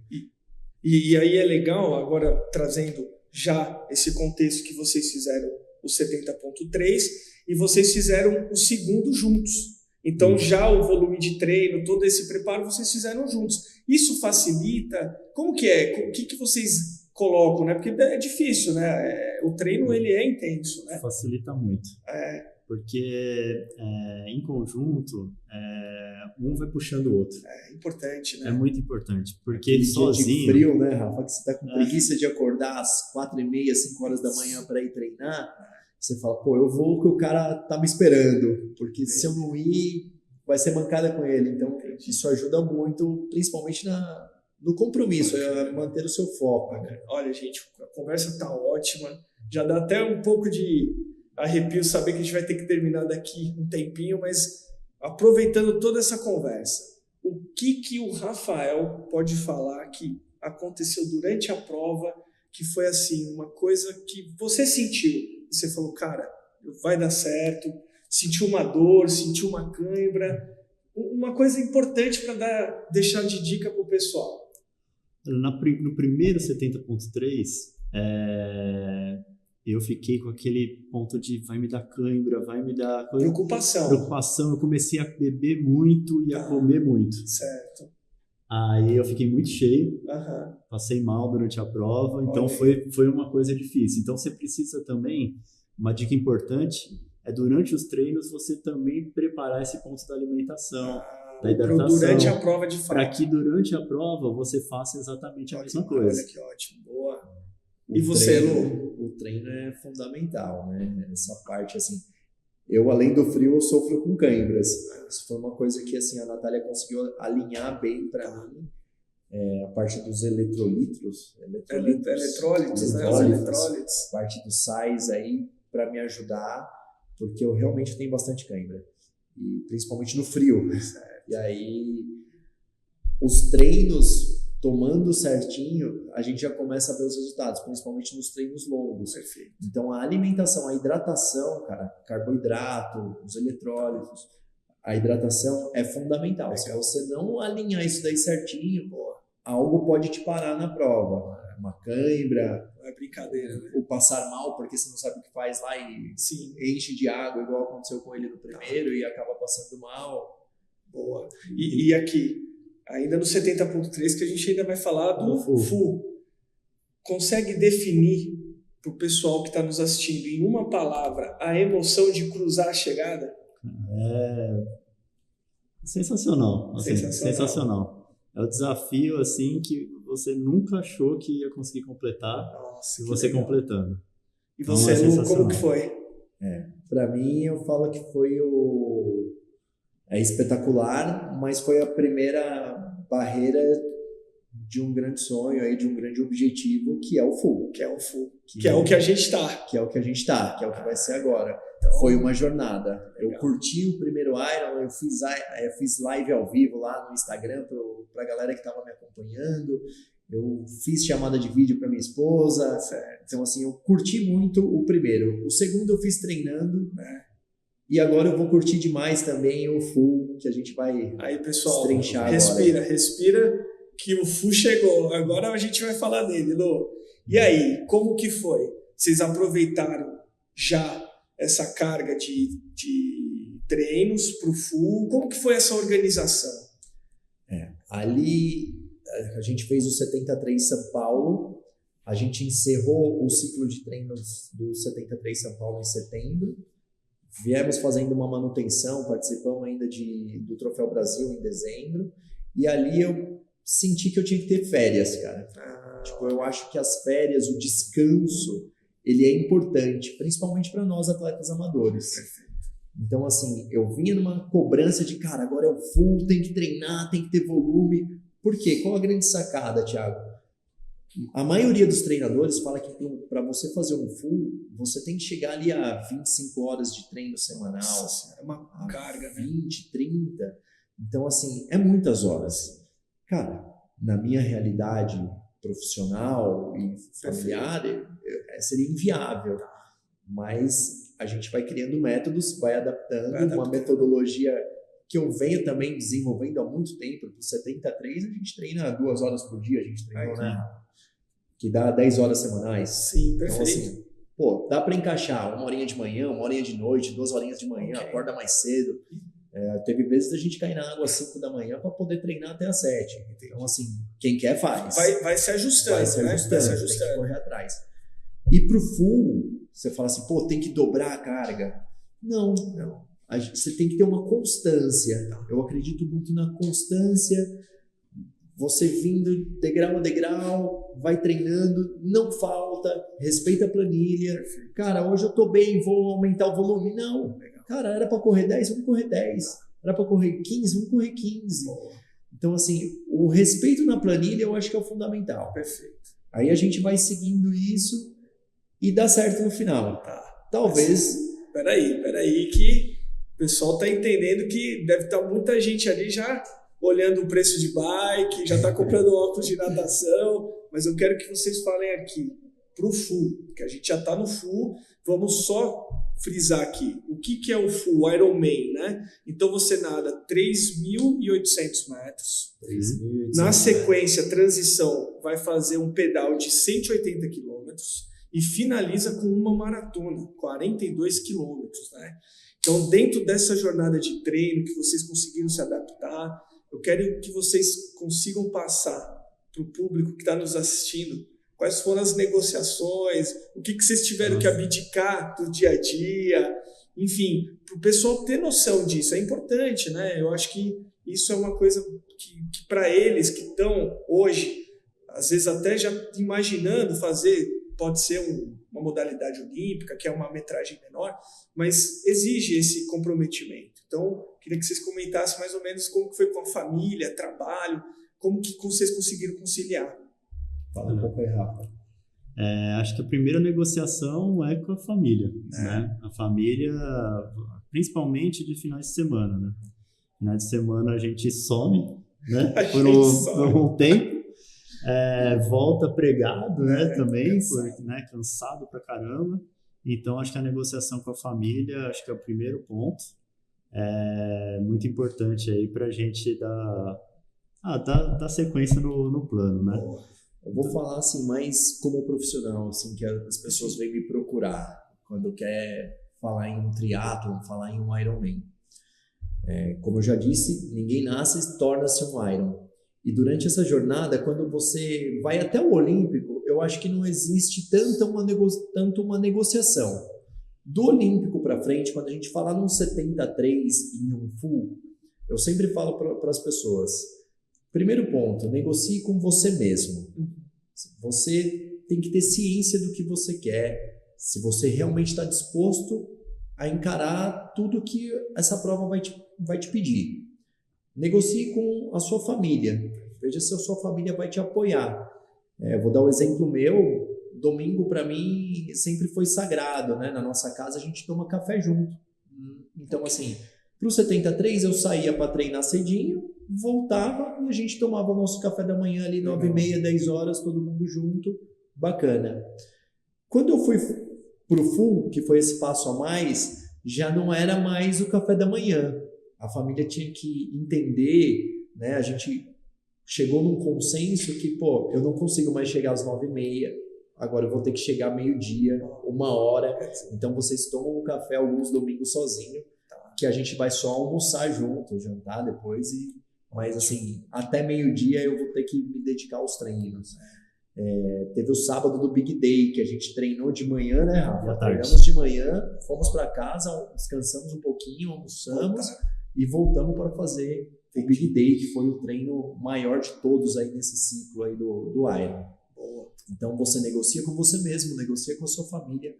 E aí é legal, agora trazendo já esse contexto que vocês fizeram o 70.3 e vocês fizeram o segundo juntos. Então já o volume de treino, todo esse preparo, vocês fizeram juntos. Isso facilita? Como que é? O que vocês colocam, né? Porque é difícil, né? O treino, ele é intenso, né? Facilita muito. Porque em conjunto, um vai puxando o outro. É importante, né? É muito importante. Porque Aquele sozinho... dia de frio, né, Rafa? Que você tá com preguiça de acordar às 4h30, 5 horas da manhã para ir treinar. Você fala, pô, eu vou porque o cara tá me esperando. Porque se eu não ir, vai ser mancada com ele. Então, isso ajuda muito, principalmente no compromisso, manter o seu foco. Né? Olha, gente, a conversa tá ótima. Já dá até um pouco de arrepio saber que a gente vai ter que terminar daqui um tempinho, mas aproveitando toda essa conversa, o que o Rafael pode falar que aconteceu durante a prova, que foi assim, uma coisa que você sentiu, você falou, cara, vai dar certo, sentiu uma dor, sentiu uma cãibra, uma coisa importante para deixar de dica para o pessoal. No primeiro 70.3, eu fiquei com aquele ponto de vai me dar cãibra, vai me dar... Preocupação. Eu comecei a beber muito e a comer muito. Certo. Aí eu fiquei muito cheio, passei mal durante a prova, então foi uma coisa difícil. Então você precisa também, uma dica importante, durante os treinos você também preparar esse ponto da alimentação, da hidratação. Durante a prova de fato. Para que durante a prova você faça exatamente a mesma coisa. Olha que ótimo, boa. E você, Lu? O treino é fundamental, né? Essa parte, assim... Eu, além do frio, eu sofro com cãibras. Isso foi uma coisa que, assim, a Natália conseguiu alinhar bem para mim. A parte dos eletrólitos, né? Os eletrólitos. A parte dos sais aí, para me ajudar, porque eu realmente tenho bastante cãibra. E principalmente no frio. E aí, os treinos... Tomando certinho, a gente já começa a ver os resultados, principalmente nos treinos longos. Perfeito. Então, a alimentação, a hidratação, cara, carboidrato, os eletrólitos, a hidratação é fundamental. Se você não alinhar isso daí certinho, algo pode te parar na prova. Uma cãibra, não é brincadeira, né? Ou passar mal porque você não sabe o que faz lá e enche de água, igual aconteceu com ele no primeiro, e acaba passando mal. Boa. E aqui, ainda no 70.3, que a gente ainda vai falar do FU. Consegue definir para o pessoal que está nos assistindo, em uma palavra, a emoção de cruzar a chegada? Sensacional. Sensacional. É o desafio assim que você nunca achou que ia conseguir completar. Nossa, e você legal. Completando. E então, você, Lu, como que foi? Para mim, eu falo que foi espetacular, mas foi a primeira barreira de um grande sonho, aí, de um grande objetivo, que é o FU. Que é o que a gente está. Que é o que a gente está, que é o que vai ser agora. Então, foi uma jornada. Legal. Eu curti o primeiro Iron, eu fiz live ao vivo lá no Instagram para a galera que estava me acompanhando. Eu fiz chamada de vídeo para minha esposa. Certo. Então, assim, eu curti muito o primeiro. O segundo eu fiz treinando, né? E agora eu vou curtir demais também o FU, que a gente vai destrinchar agora. Respira, que o FU chegou. Agora a gente vai falar dele, Lô. E aí, como que foi? Vocês aproveitaram já essa carga de treinos para o FU? Como que foi essa organização? Ali a gente fez o 73 São Paulo. A gente encerrou o ciclo de treinos do 73 São Paulo em setembro. Viemos fazendo uma manutenção, participamos ainda do Troféu Brasil em dezembro, e ali eu senti que eu tinha que ter férias, cara. Eu acho que as férias, o descanso, ele é importante, principalmente para nós atletas amadores. Perfeito. Então, assim, eu vinha numa cobrança de, cara, agora é o full, tem que treinar, tem que ter volume. Por quê? Qual a grande sacada, Thiago? A maioria dos treinadores fala que para você fazer um full, você tem que chegar ali a 25 horas de treino semanal. Nossa, é uma carga, 20, 30. Então, assim, é muitas horas. Cara, na minha realidade profissional e familiar, seria inviável. Mas a gente vai criando métodos, vai adaptando. Uma metodologia que eu venho também desenvolvendo há muito tempo. Para o 73, a gente treina 2 horas por dia, a gente treinou, né? Que dá 10 horas semanais. Sim, perfeito. Então, assim, pô, dá para encaixar 1 horinha de manhã, 1 horinha de noite, 2 horinhas de manhã, acorda mais cedo. Teve vezes da gente cair na água às 5 da manhã para poder treinar até às 7. Então, assim, quem quer faz. Vai se ajustando, vai se ajustando, tem que correr atrás. E pro full, você fala assim, pô, tem que dobrar a carga. Não. Você tem que ter uma constância. Eu acredito muito na constância. Você vindo degrau a degrau, vai treinando, não falta, respeita a planilha. Cara, hoje eu tô bem, vou aumentar o volume. Não. Cara, era para correr 10, vamos correr 10. Era para correr 15, vamos correr 15. Então, assim, o respeito na planilha eu acho que é o fundamental. Perfeito. Aí a gente vai seguindo isso e dá certo no final. Talvez... Peraí, que o pessoal tá entendendo que deve estar muita gente ali já olhando o preço de bike, já tá comprando óculos de natação, mas eu quero que vocês falem aqui pro full, que a gente já tá no full, vamos só frisar aqui, o que é o full Ironman, né? Então você nada 3.800 metros, 3.800 na sequência, transição, vai fazer um pedal de 180 quilômetros e finaliza com uma maratona, 42 quilômetros, né? Então, dentro dessa jornada de treino que vocês conseguiram se adaptar, eu quero que vocês consigam passar para o público que está nos assistindo quais foram as negociações, o que vocês tiveram que abdicar do dia a dia, enfim, para o pessoal ter noção disso. É importante, né? Eu acho que isso é uma coisa que para eles que estão hoje, às vezes até já imaginando fazer, pode ser uma modalidade olímpica, que é uma metragem menor, mas exige esse comprometimento. Então, queria que vocês comentassem mais ou menos como que foi com a família, trabalho, como que vocês conseguiram conciliar. Fala um pouco aí, Rafa. Acho que a primeira negociação é com a família, né? A família, principalmente de finais de semana, né? Finais de semana a gente some, né? Por um tempo, volta pregado, né? Também, né? Cansado pra caramba. Então, acho que a negociação com a família, acho que é o primeiro ponto. É muito importante aí pra gente dar sequência no plano, né? Eu vou falar assim mais como profissional, assim, que as pessoas vêm me procurar quando quer falar em um triatlon, falar em um Ironman. Como eu já disse, ninguém nasce e torna-se um Iron. E durante essa jornada, quando você vai até o Olímpico, eu acho que não existe tanto uma negociação. Do Olímpico para frente, quando a gente fala num 73 em um full, eu sempre falo para as pessoas, primeiro ponto, negocie com você mesmo. Você tem que ter ciência do que você quer, se você realmente está disposto a encarar tudo que essa prova vai te pedir. Negocie com a sua família, veja se a sua família vai te apoiar. Vou dar um exemplo meu, domingo para mim sempre foi sagrado, né? Na nossa casa a gente toma café junto. Então assim, pro 73 eu saía para treinar cedinho, voltava e a gente tomava o nosso café da manhã ali 9h30, 10 horas, todo mundo junto, bacana. Quando eu fui pro full, que foi esse passo a mais, já não era mais o café da manhã. A família tinha que entender, né? A gente chegou num consenso que, pô, eu não consigo mais chegar às 9h30, agora eu vou ter que chegar meio-dia, 1h. Então vocês tomam um café alguns domingos sozinho, que a gente vai só almoçar junto, jantar depois, mas assim, até meio-dia eu vou ter que me dedicar aos treinos. Teve o sábado do Big Day, que a gente treinou de manhã, né, Rafa? Treinamos de manhã, fomos para casa, descansamos um pouquinho, almoçamos e voltamos para fazer o Big Day, que foi o treino maior de todos aí nesse ciclo aí do Iron. Então você negocia com você mesmo, negocia com a sua família.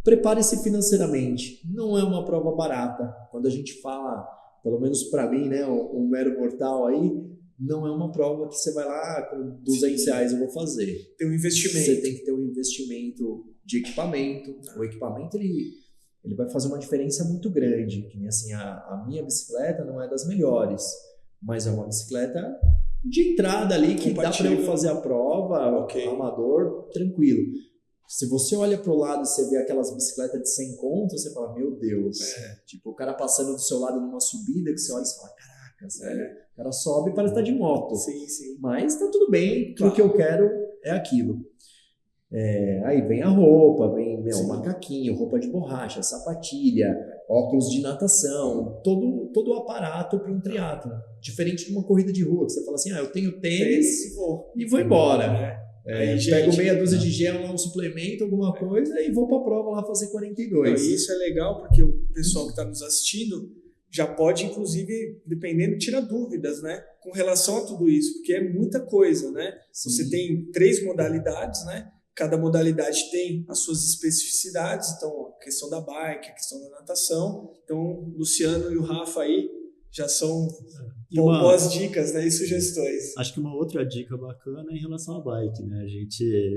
Prepare-se financeiramente. Não é uma prova barata. Quando a gente fala, pelo menos para mim, né, um mero mortal aí, não é uma prova que você vai lá com R$200 eu vou fazer. Tem um investimento. Você tem que ter um investimento de equipamento. O equipamento, ele vai fazer uma diferença muito grande. Que nem assim, a minha bicicleta não é das melhores, mas é uma bicicleta de entrada ali que dá para eu fazer a prova, amador, tranquilo. Se você olha pro lado e você vê aquelas bicicletas de 100 conto, você fala, meu Deus. Tipo, o cara passando do seu lado numa subida, que você olha e fala, caraca, sério. O cara sobe e parece estar de moto. Sim, sim. Mas tá tudo bem, claro. O que eu quero é aquilo. Aí vem a roupa, vem macaquinho, roupa de borracha, sapatilha, óculos de natação, todo o aparato para um triatlo. Diferente de uma corrida de rua, que você fala assim, eu tenho tênis e vou embora. Pego meia dúzia de gel, um suplemento, alguma coisa e vou para a prova lá fazer 42. Isso é legal porque o pessoal que está nos assistindo já pode, inclusive, dependendo, tirar dúvidas, né? Com relação a tudo isso, porque é muita coisa, né? Sim. Você tem 3 modalidades, né? Cada modalidade tem as suas especificidades, então a questão da bike, a questão da natação. Então, o Luciano e o Rafa aí já são boas dicas, né, e sugestões. Acho que uma outra dica bacana é em relação à bike, né?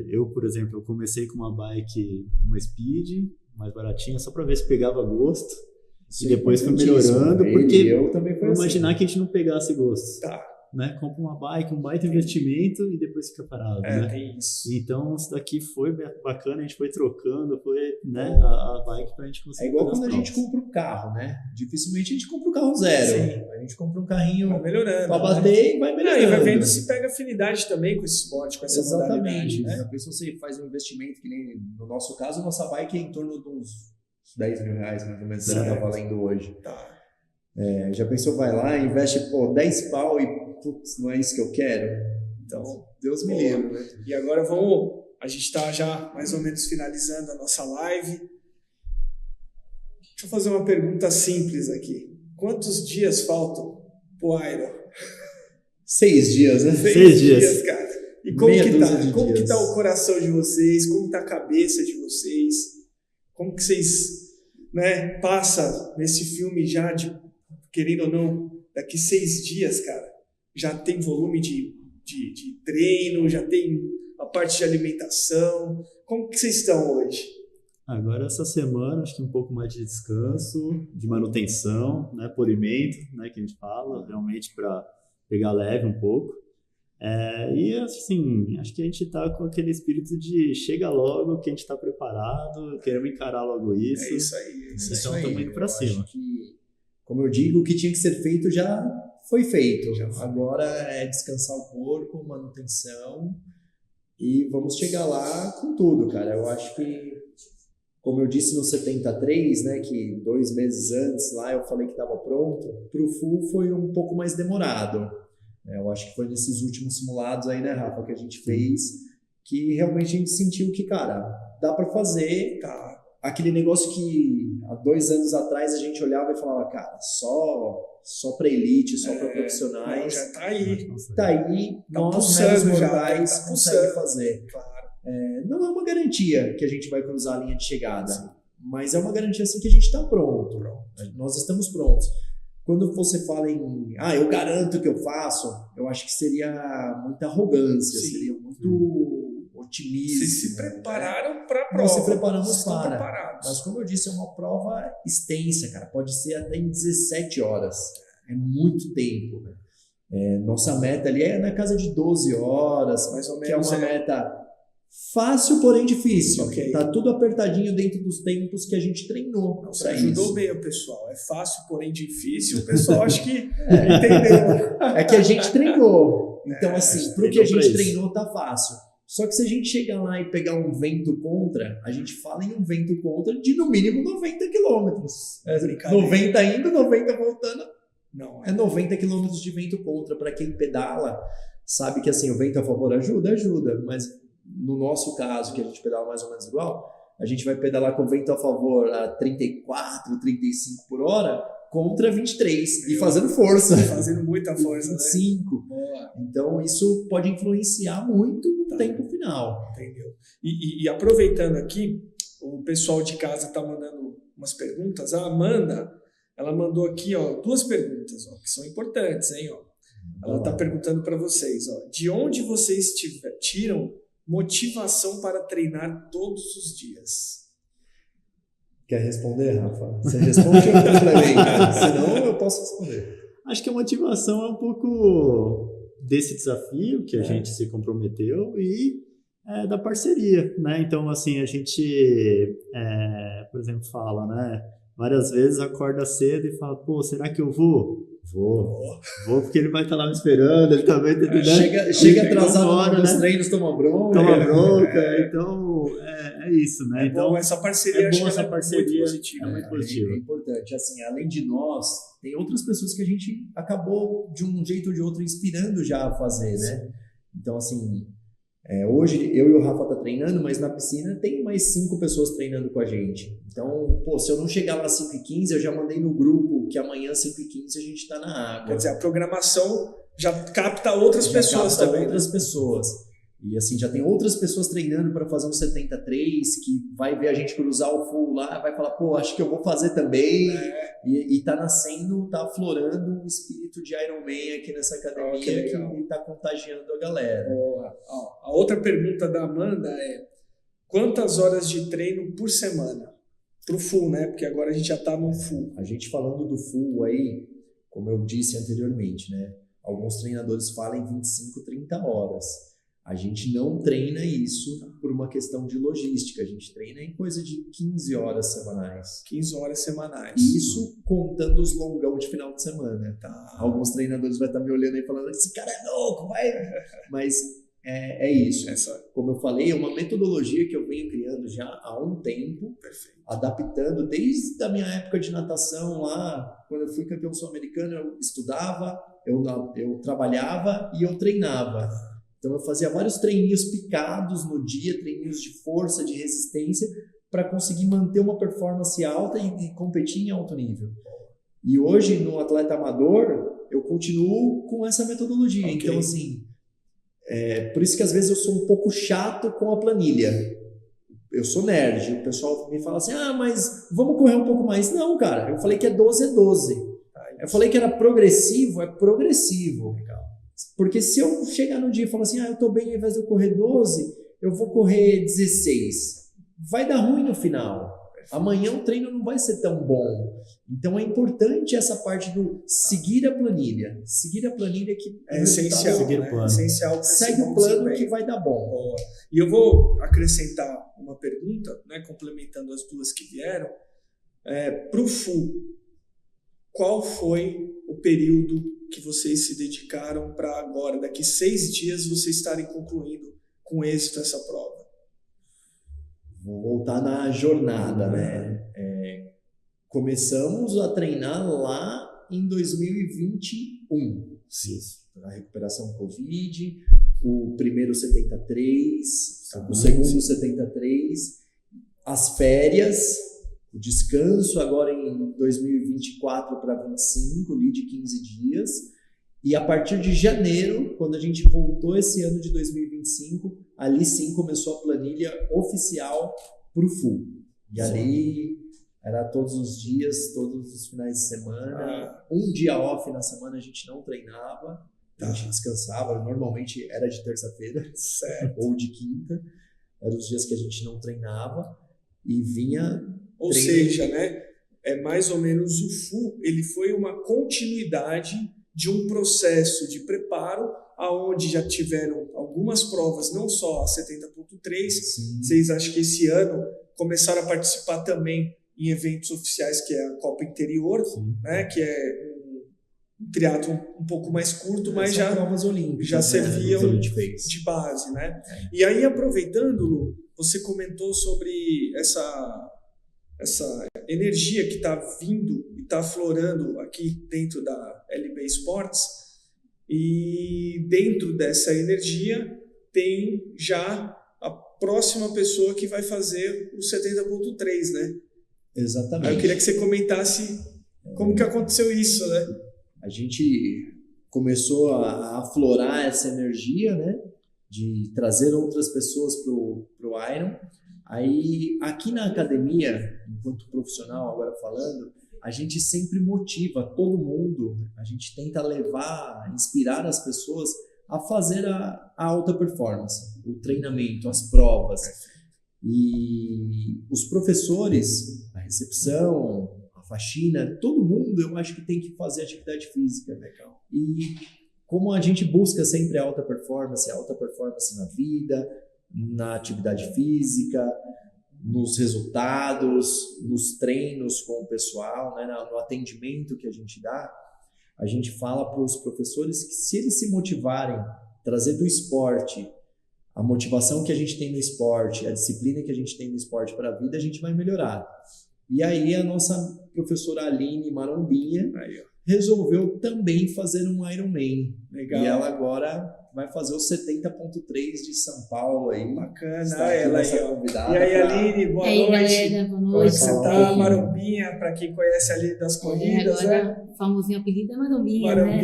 Eu, por exemplo, eu comecei com uma bike, uma Speed, mais baratinha, só para ver se pegava gosto. Sim, e depois foi melhorando, porque eu também foi imaginar que a gente não pegasse gosto. Tá. Né? Compra uma bike, um baita investimento e depois fica parado, né? Tem isso. Então, isso daqui foi bacana, a gente foi trocando, né, a bike pra gente conseguir. É igual quando a gente compra um carro, né? Dificilmente a gente compra um carro zero. Sim. A gente compra um carrinho pra bater e vai melhorando. E vai vendo se pega afinidade também com esse esporte, com essa modalidade. Né? A pessoa você faz um investimento, que nem no nosso caso, a nossa bike é em torno de uns 10 mil reais, mais ou menos, ela tá valendo hoje. Tá. Já pensou, vai lá, investe 10 pau e putz, não é isso que eu quero? Então, Deus me livre, né? E agora a gente está já mais ou menos finalizando a nossa live. Deixa eu fazer uma pergunta simples aqui. Quantos dias faltam pro Iron? 6 dias, né? 6 dias, cara. E como que tá? Como que tá o coração de vocês? Como tá a cabeça de vocês? Como que vocês, né, passam nesse filme já de, querendo ou não, daqui 6 dias, cara? Já tem volume de treino, já tem a parte de alimentação. Como que vocês estão hoje? Agora, essa semana, acho que um pouco mais de descanso, de manutenção, né, polimento, né, que a gente fala, realmente para pegar leve um pouco. E, assim, acho que a gente está com aquele espírito de chega logo, que a gente está preparado, queremos encarar logo isso. É isso aí. Então, estamos indo para cima. Acho que, como eu digo, o que tinha que ser feito já foi feito. Agora é descansar o corpo, manutenção e vamos chegar lá com tudo, cara. Eu acho que, como eu disse no 73, né, que 2 meses antes lá eu falei que estava pronto, pro full foi um pouco mais demorado. Eu acho que foi nesses últimos simulados aí, né, Rafa, que a gente fez, que realmente a gente sentiu que, cara, dá para fazer, cara. Aquele negócio que há 2 anos atrás a gente olhava e falava, cara, só para elite, só para profissionais. Já tá aí. Tá aí, nós, meros mortais, conseguimos fazer. Claro. Não é uma garantia que a gente vai cruzar a linha de chegada, mas é uma garantia assim que a gente está pronto. Nós estamos prontos. Quando você fala em, eu garanto que eu faço, eu acho que seria muita arrogância, seria muito otimismo. Vocês se prepararam para a prova. Nós se preparamos para. Mas como eu disse, é uma prova extensa, cara. Pode ser até em 17 horas. É muito tempo. Nossa meta ali é na casa de 12 horas, mais ou menos. Que é uma meta fácil, porém difícil. Tá tudo apertadinho dentro dos tempos que a gente treinou. Você ajudou bem o pessoal. É fácil, porém difícil. O pessoal acho que entendeu. É que a gente treinou. Então, assim, pro que a gente treinou tá fácil. Só que se a gente chegar lá e pegar um vento contra, a gente fala em um vento contra de no mínimo 90 quilômetros. 90 indo, 90 voltando. Não, 90 quilômetros de vento contra. Para quem pedala, sabe que assim, o vento a favor ajuda, mas no nosso caso, que a gente pedala mais ou menos igual, a gente vai pedalar com vento a favor a 34, 35 por hora contra 23 e fazendo força. Fazendo muita força, 25. Né? Então, isso pode influenciar muito no tempo final. Entendeu? E aproveitando aqui, o pessoal de casa está mandando umas perguntas. A Amanda, ela mandou aqui 2 perguntas, que são importantes, hein? Ela está perguntando para vocês, de onde vocês tiram motivação para treinar todos os dias? Quer responder, Rafa? Você responde ou eu complemento? Senão eu posso responder. Acho que a motivação é um pouco desse desafio que a gente se comprometeu e da parceria, né? Então, assim, a gente, por exemplo, fala, né? Várias vezes acorda cedo e fala, pô, será que eu vou? Vou porque ele vai estar lá me esperando, ele também, né? Chega atrasado nos treinos, toma bronca. Então é isso, né? Então, bom, essa parceria, muito positiva. É muito positiva. É importante, assim, além de nós, tem outras pessoas que a gente acabou, de um jeito ou de outro, inspirando já a fazer, né? Então, assim, hoje eu e o Rafa tá treinando, mas na piscina tem mais 5 pessoas treinando com a gente. Então, pô, se eu não chegar lá às 5h15, eu já mandei no grupo que amanhã às 5h15 a gente tá na água. Quer dizer, a programação já capta outras pessoas também. Outras pessoas. E assim, já tem outras pessoas treinando para fazer um 73, que vai ver a gente cruzar o full lá, vai falar, pô, acho que eu vou fazer também. E tá nascendo, tá aflorando um espírito de Ironman aqui nessa academia que tá contagiando a galera. A outra pergunta da Amanda é: quantas horas de treino por semana? Pro full, né? Porque agora a gente já tá no full. A gente falando do full aí, como eu disse anteriormente, né? Alguns treinadores falam em 25, 30 horas. A gente não treina isso por uma questão de logística. A gente treina em coisa de 15 horas semanais. 15 horas semanais. Isso contando os longão de final de semana. Tá? Alguns treinadores vão estar me olhando aí falando, esse cara é louco, vai! Mas é isso. Como eu falei, é uma metodologia que eu venho criando já há um tempo. Perfeito. Adaptando desde a minha época de natação lá, quando eu fui campeão sul-americano, eu estudava, eu trabalhava e eu treinava. Então eu fazia vários treininhos picados no dia, treininhos de força, de resistência, para conseguir manter uma performance alta e competir em alto nível. E hoje, no atleta amador, eu continuo com essa metodologia. Okay. Então, assim, por isso que às vezes eu sou um pouco chato com a planilha. Eu sou nerd, o pessoal me fala assim, mas vamos correr um pouco mais. Não, cara, eu falei que é 12, é 12. Eu falei que era progressivo, é progressivo. Legal. Porque se eu chegar no dia e falar assim, eu tô bem, ao invés de eu correr 12, eu vou correr 16. Vai dar ruim no final. Amanhã o treino não vai ser tão bom. Então é importante essa parte do seguir a planilha. Seguir a planilha que é essencial. Seguir o plano. Essencial. Segue o plano que vai dar bom. Boa. E eu vou acrescentar uma pergunta, né, complementando as duas que vieram. Para o full, qual foi o período que vocês se dedicaram para agora, daqui 6 dias, vocês estarem concluindo com êxito essa prova? Vou voltar na jornada, né? Começamos a treinar lá em 2021. Isso. Na recuperação Covid, o primeiro 73, o segundo 73, as férias, o descanso agora em 2024 para 25, ali de 15 dias. E a partir de janeiro, quando a gente voltou esse ano de 2025, ali sim começou a planilha oficial para o full. E ali era todos os dias, todos os finais de semana. Um dia off na semana a gente não treinava, a gente descansava. Normalmente era de terça-feira ou de quinta. Eram os dias que a gente não treinava e vinha... Ou seja, né, mais ou menos o full, ele foi uma continuidade de um processo de preparo, aonde já tiveram algumas provas, não só a 70.3, vocês acham que esse ano começaram a participar também em eventos oficiais, que é a Copa Interior, né, que é um triatlon um pouco mais curto, mas já provas olímpicas, já serviam de base, né? E aí, aproveitando, Lu, você comentou sobre essa energia que está vindo e está aflorando aqui dentro da LB Sports, e dentro dessa energia tem já a próxima pessoa que vai fazer o 70.3, né? Exatamente. Aí eu queria que você comentasse como que aconteceu isso, né? A gente começou a aflorar essa energia, né? De trazer outras pessoas pro Iron. Aí, aqui na academia, enquanto profissional, agora falando, a gente sempre motiva todo mundo, a gente tenta levar, inspirar as pessoas a fazer a alta performance, o treinamento, as provas. E os professores, a recepção, a faxina, todo mundo eu acho que tem que fazer atividade física. Legal. E como a gente busca sempre a alta performance na vida, na atividade física, nos resultados, nos treinos com o pessoal, né, no atendimento que a gente dá, a gente fala para os professores que se eles se motivarem, trazer do esporte, a motivação que a gente tem no esporte, a disciplina que a gente tem no esporte para a vida, a gente vai melhorar. E aí a nossa professora Aline Marombinha resolveu também fazer um Ironman. Legal. E ela agora vai fazer o 70.3 de São Paulo aí. Bacana, ela aí, convidada. E aí, Aline, boa noite. Galera, boa noite. Como você tá? Marombinha, para quem conhece ali das corridas, agora, né? O famosinho apelido é Marombinha, né?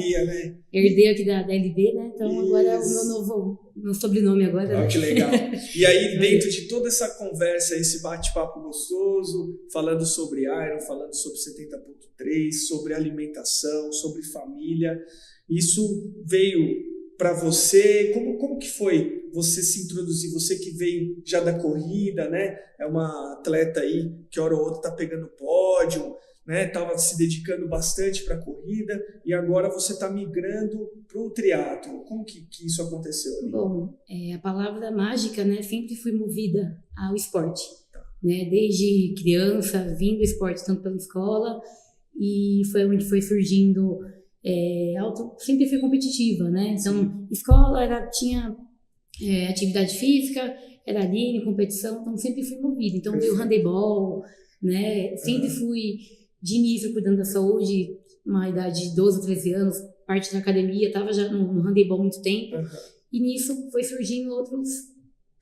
Herdei aqui da LB, né? Então agora é o meu sobrenome agora. Ah, que legal. E aí, dentro de toda essa conversa, esse bate-papo gostoso, falando sobre Iron, falando sobre 70.3, sobre alimentação, sobre família, isso veio para você, como que foi você se introduzir, você que veio já da corrida, né? É uma atleta aí que hora ou outra tá pegando pódio, né? Tava se dedicando bastante para a corrida e agora você tá migrando para o triatlo. Como que isso aconteceu ali? Bom, a palavra mágica, né? Sempre fui movida ao esporte, né? Desde criança, vim do esporte tanto pela escola e foi onde foi surgindo sempre fui competitiva, né? Então, escola tinha atividade física, era linha, competição, então sempre fui movida. Então, veio o handebol, né? Sempre fui de início cuidando da saúde, uma idade de 12, 13 anos, parte da academia, estava já no handebol há muito tempo. E nisso foi surgindo outros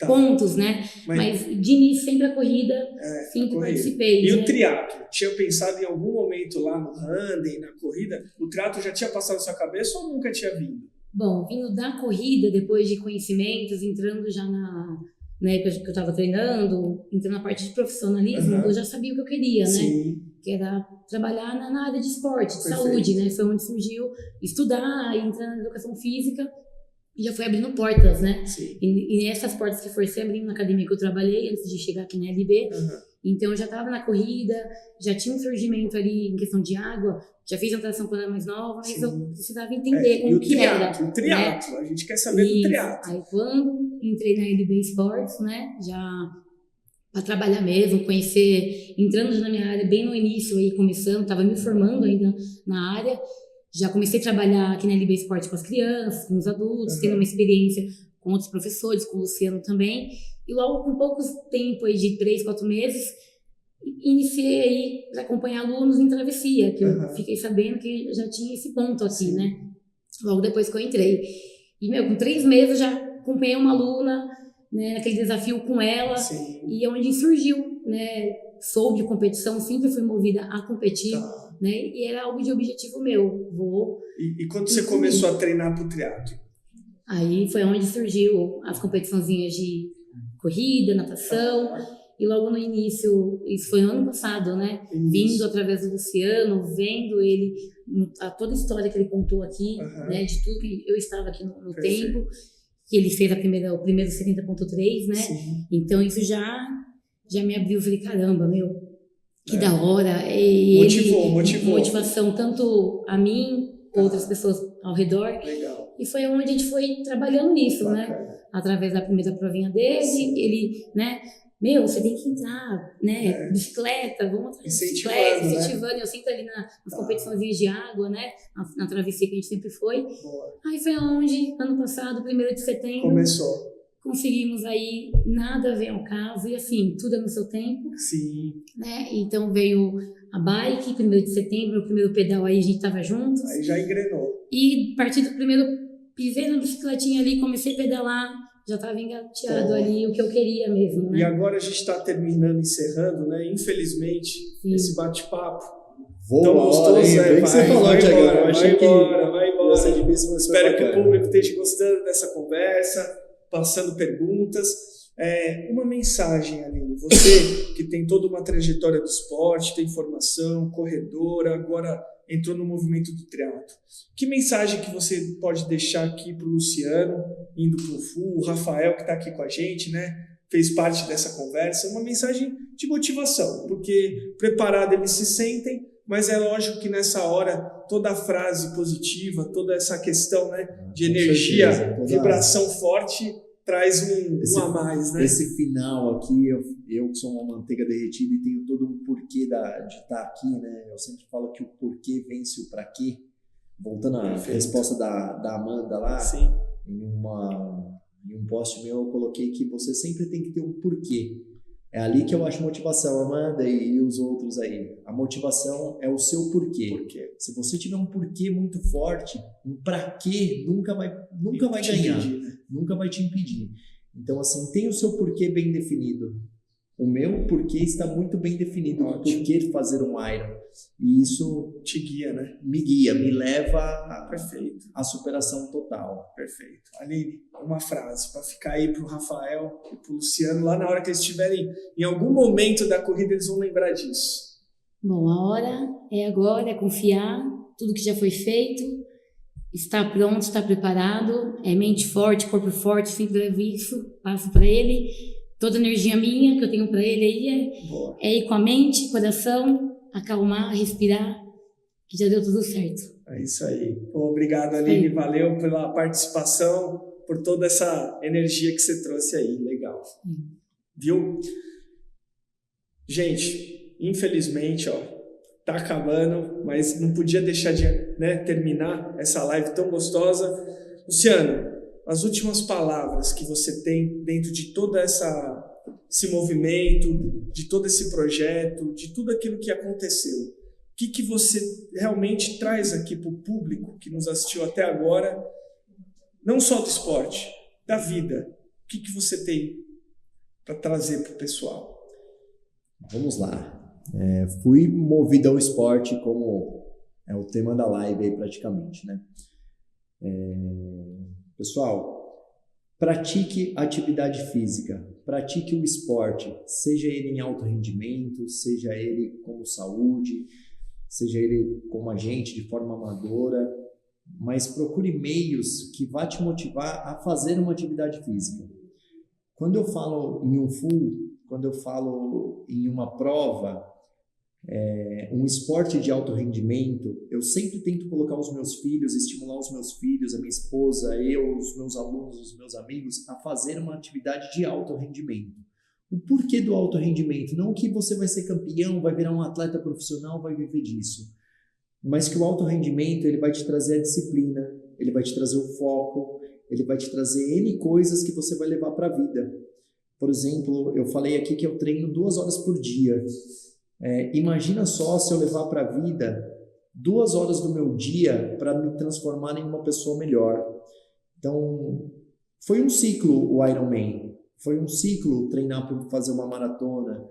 pontos, né? Mas de início sempre a corrida, sempre participei. E né? o triatlo? Tinha pensado em algum momento lá no handem, na corrida? O triatlo já tinha passado na sua cabeça ou nunca tinha vindo? Bom, vindo da corrida, depois de conhecimentos, entrando já na época que eu estava treinando, entrando na parte de profissionalismo, eu já sabia o que eu queria, né? Que era trabalhar na área de esporte, de saúde, né? Foi onde surgiu estudar, entrar na educação física. E já foi abrindo portas, né? E essas portas que foram se abrindo na academia que eu trabalhei antes de chegar aqui na LB. Então eu já estava na corrida, já tinha um surgimento ali em questão de água, já fiz natação quando era mais nova, mas eu precisava entender como que era. O triatlo, né? A gente quer saber do triatlo. Aí quando entrei na LB Sports, né? Já para trabalhar mesmo, conhecer, entrando na minha área bem no início aí, começando, estava me formando ainda na área. Já comecei a trabalhar aqui na LB Esporte com as crianças, com os adultos, tendo uma experiência com outros professores, com o Luciano também. E logo com poucos tempo aí de 3, 4 meses, iniciei aí para acompanhar alunos em travessia, que eu fiquei sabendo que já tinha esse ponto aqui, né? Logo depois que eu entrei. E, com 3 meses já acompanhei uma aluna, né, naquele desafio com ela, e é onde surgiu, né? Sou de competição, sempre fui movida a competir, né? E era algo de objetivo meu. E quando você começou a treinar para o triatlo? Aí foi onde surgiu as competiçõezinhas de corrida, natação, e logo no início, isso foi no ano passado, né? Vindo através do Luciano, vendo ele, toda a história que ele contou aqui, né? De tudo que eu estava aqui no tempo, que ele fez o primeiro 70.3, né? Então isso já me abriu, eu falei, caramba, que da hora. E motivou. Motivação tanto a mim, outras pessoas ao redor. Legal. E foi onde a gente foi trabalhando nisso, né? Através da primeira provinha dele, ele, né? Você tem que entrar, né? Bicicleta, vamos atrás de bicicleta, incentivando. Né? Eu sempre ali nas competições de água, né? Na travessia que a gente sempre foi. Aí foi onde, ano passado, 1º de setembro... Começou. Conseguimos aí, nada veio ao caso, e assim, tudo é no seu tempo. Né? Então veio a bike, 1º de setembro, o primeiro pedal aí a gente tava juntos. Aí já engrenou. E a partir do primeiro, pisei na bicicletinha ali, comecei a pedalar, já tava engateado ali o que eu queria mesmo, né? E agora a gente tá terminando, encerrando, né? Infelizmente, esse bate-papo. Então gostoso, vai embora. Difícil, espero que o público esteja gostando dessa conversa, passando perguntas. Uma mensagem, Aline, você que tem toda uma trajetória do esporte, tem formação, corredora, agora entrou no movimento do triatlo. Que mensagem que você pode deixar aqui para o Luciano, indo para o FU, o Rafael que está aqui com a gente, né? Fez parte dessa conversa, uma mensagem de motivação, porque preparado eles se sentem, mas é lógico que nessa hora toda a frase positiva, toda essa questão, né, de energia, certeza, vibração forte, traz um a mais, né? Esse final aqui, eu que sou uma manteiga derretida e tenho todo um porquê de estar aqui, né? Eu sempre falo que o porquê vence o pra quê. Voltando à resposta da Amanda lá, sim, em um post meu eu coloquei que você sempre tem que ter um porquê. É ali que eu acho motivação, Amanda e os outros aí. A motivação é o seu porquê. Se você tiver um porquê muito forte, um pra quê nunca vai ganhar, impedir, né? Nunca vai te impedir. Então, assim, tem o seu porquê bem definido. O meu porquê está muito bem definido. O porquê fazer um Iron. E isso te guia, né? Me guia, me leva à superação total. Perfeito. Aline, uma frase para ficar aí para o Rafael e para o Luciano, lá na hora que eles estiverem, em algum momento da corrida, eles vão lembrar disso. Bom, a hora é agora, é confiar, tudo que já foi feito, estar pronto, estar preparado, é mente forte, corpo forte, sempre levo isso, passo para ele, toda a energia minha que eu tenho para ele aí é ir com a mente, coração, acalmar, respirar, que já deu tudo certo. É isso aí. Obrigado, Aline, valeu pela participação, por toda essa energia que você trouxe aí, legal. Viu? Gente, infelizmente, tá acabando, mas não podia deixar de, né, terminar essa live tão gostosa. Luciano, as últimas palavras que você tem dentro de todo esse movimento, de todo esse projeto, de tudo aquilo que aconteceu. O que você realmente traz aqui para o público que nos assistiu até agora, não só do esporte, da vida? O que você tem para trazer para o pessoal? Vamos lá. Fui movido ao esporte, como é o tema da live aí praticamente, né? Pessoal, pratique atividade física, pratique o esporte, seja ele em alto rendimento, seja ele como saúde, seja ele como agente de forma amadora, mas procure meios que vá te motivar a fazer uma atividade física. Quando eu falo em um full, quando eu falo em uma prova, um esporte de alto rendimento, eu sempre tento colocar os meus filhos, estimular os meus filhos, a minha esposa, eu, os meus alunos, os meus amigos, a fazer uma atividade de alto rendimento. O porquê do alto rendimento? Não que você vai ser campeão, vai virar um atleta profissional, vai viver disso. Mas que o alto rendimento, ele vai te trazer a disciplina, ele vai te trazer o foco, ele vai te trazer N coisas que você vai levar para a vida. Por exemplo, eu falei aqui que eu treino 2 horas por dia. Imagina só se eu levar para a vida 2 horas do meu dia para me transformar em uma pessoa melhor. Então, foi um ciclo o Ironman. Foi um ciclo treinar para fazer uma maratona.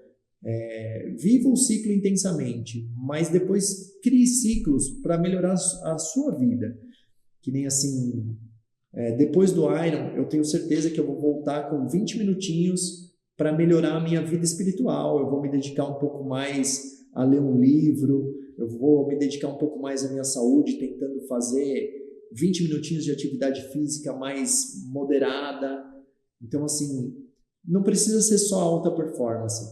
Viva o ciclo intensamente, mas depois crie ciclos para melhorar a sua vida. Que nem assim, depois do Iron, eu tenho certeza que eu vou voltar com 20 minutinhos para melhorar a minha vida espiritual. Eu vou me dedicar um pouco mais a ler um livro, eu vou me dedicar um pouco mais à minha saúde, tentando fazer 20 minutinhos de atividade física mais moderada. Então, assim, não precisa ser só alta performance.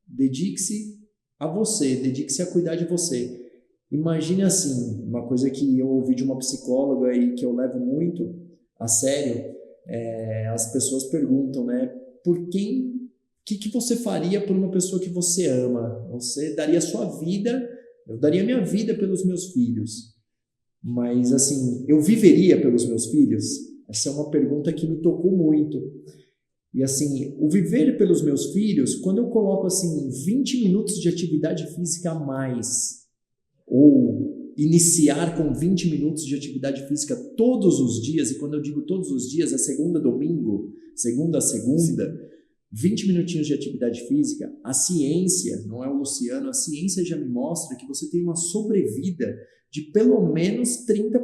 Dedique-se a você, dedique-se a cuidar de você. Imagine assim, uma coisa que eu ouvi de uma psicóloga e que eu levo muito a sério, as pessoas perguntam, né, o que você faria por uma pessoa que você ama? Você daria sua vida, eu daria minha vida pelos meus filhos, mas assim, eu viveria pelos meus filhos? Essa é uma pergunta que me tocou muito. E assim, o viver pelos meus filhos, quando eu coloco assim 20 minutos de atividade física a mais, ou iniciar com 20 minutos de atividade física todos os dias, e quando eu digo todos os dias, é segunda a domingo, segunda a segunda, 20 minutinhos de atividade física, a ciência, não é o Luciano, a ciência já me mostra que você tem uma sobrevida de pelo menos 30%.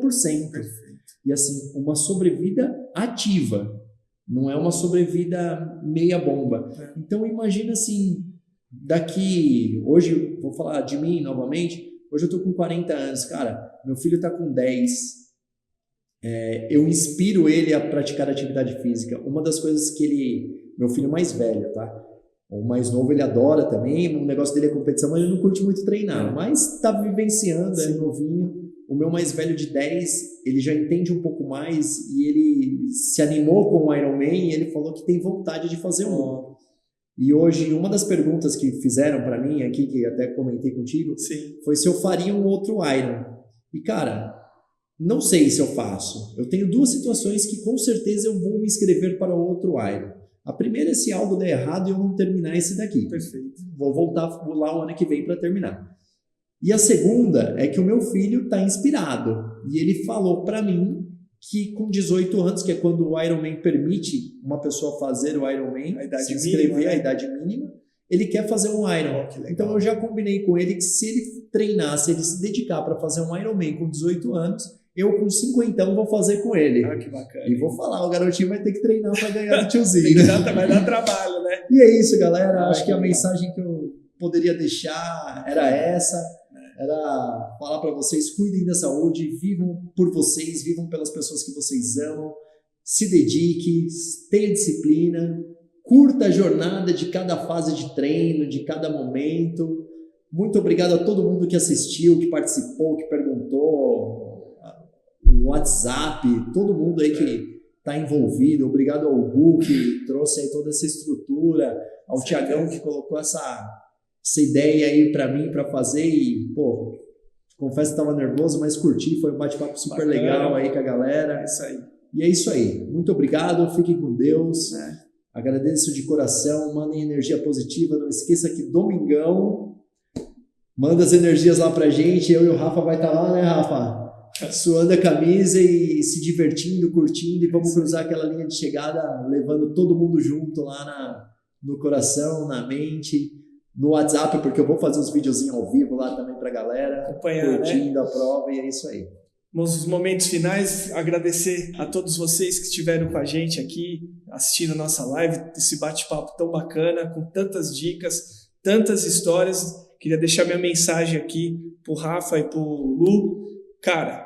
Perfeito. E assim, uma sobrevida ativa. Não é uma sobrevida meia bomba. Então imagina assim, hoje, vou falar de mim novamente, hoje eu tô com 40 anos, cara, meu filho tá com 10, eu inspiro ele a praticar atividade física. Uma das coisas que meu filho mais velho, tá? O mais novo ele adora também, o negócio dele é competição, mas ele não curte muito treinar, mas tá vivenciando, é novinho. O meu mais velho de 10, ele já entende um pouco mais e ele se animou com o Ironman e ele falou que tem vontade de fazer um. E hoje, uma das perguntas que fizeram para mim aqui, que até comentei contigo, Sim. foi se eu faria um outro Iron. E cara, não sei se eu faço. Eu tenho 2 situações que com certeza eu vou me inscrever para outro Iron. A primeira é se algo der errado e eu não terminar esse daqui. Perfeito. Vou voltar lá o ano que vem para terminar. E a segunda é que o meu filho está inspirado. E ele falou para mim que com 18 anos, que é quando o Ironman permite uma pessoa fazer o Ironman, se inscrever, a idade mínima, ele quer fazer um Iron. Então eu já combinei com ele que se ele treinar, se ele se dedicar para fazer um Ironman com 18 anos, eu com 50 vou fazer com ele. Ah, que bacana. E vou falar, o garotinho vai ter que treinar para ganhar do tiozinho. Exato, vai dar trabalho, né? E é isso, galera. Acho que a mensagem que eu poderia deixar era essa. Era falar para vocês, cuidem da saúde, vivam por vocês, vivam pelas pessoas que vocês amam, se dedique, tenha disciplina, curta a jornada de cada fase de treino, de cada momento. Muito obrigado a todo mundo que assistiu, que participou, que perguntou, o WhatsApp, todo mundo aí que está envolvido. Obrigado ao Gu, que trouxe aí toda essa estrutura, ao Thiagão, que colocou essa ideia aí para mim, para fazer. E, pô, confesso que estava nervoso, mas curti, foi um bate-papo super legal aí com a galera. É isso aí. E é isso aí. Muito obrigado, fiquem com Deus. Agradeço de coração, mandem energia positiva. Não esqueça que domingão, manda as energias lá pra gente. Eu e o Rafa vai estar lá, né, Rafa? Suando a camisa e se divertindo, curtindo. E vamos cruzar aquela linha de chegada, levando todo mundo junto lá no coração, na mente, no WhatsApp, porque eu vou fazer uns videozinhos ao vivo lá também pra galera, acompanhar, curtindo a prova, e é isso aí. Nos momentos finais, agradecer a todos vocês que estiveram com a gente aqui, assistindo a nossa live, esse bate-papo tão bacana, com tantas dicas, tantas histórias. Queria deixar minha mensagem aqui pro Rafa e pro Lu. Cara,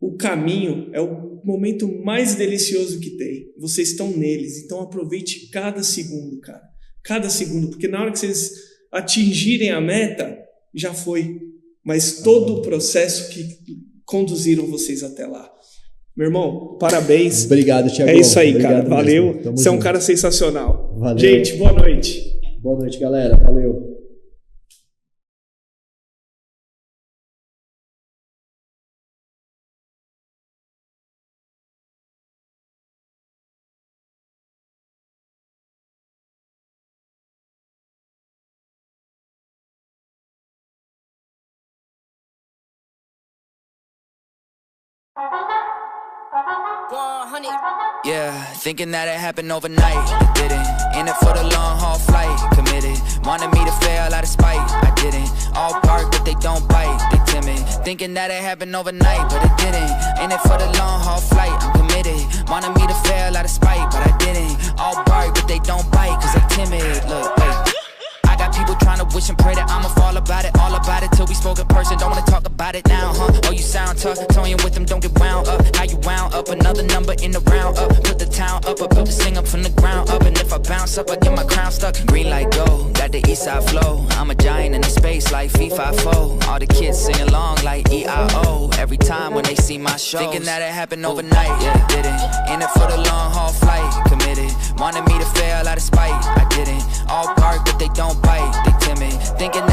o caminho é o momento mais delicioso que tem. Vocês estão neles, então aproveite cada segundo, cara. Cada segundo, porque na hora que vocês atingirem a meta, já foi. Mas todo o processo que conduziram vocês até lá. Meu irmão, parabéns. Obrigado, Thiago. É isso aí, obrigado, cara. Valeu. Você é um cara sensacional. Valeu. Gente, boa noite. Boa noite, galera. Valeu. Yeah, thinking that it happened overnight, it didn't. In it for the long haul flight, committed. Wanted me to fail out of spite, I didn't. All bark but they don't bite, they timid. Thinking that it happened overnight, but it didn't. In it for the long haul flight, I'm committed. Wanted me to fail out of spite, but I didn't. All bark but they don't bite, cause they timid. Look, wait, I got people trying to wish and pray that I'ma fall about it. All about it till we spoke in person, don't wanna talk about it now, huh? Oh, you sound tough, toying with them, don't get wound up. How you wound up, another number in the round up. Put the town up, I built this thing up from the ground up. And if I bounce up, I get my crown stuck. Green light go, got the east side flow. I'm a giant in the space like FIFA4. All the kids sing along like E-I-O. Every time when they see my shows, thinking that it happened overnight, yeah, it didn't. In it for the long haul flight, committed. Wanted me to fail out of spite, I didn't. All bark but they don't bite, they timid. Thinking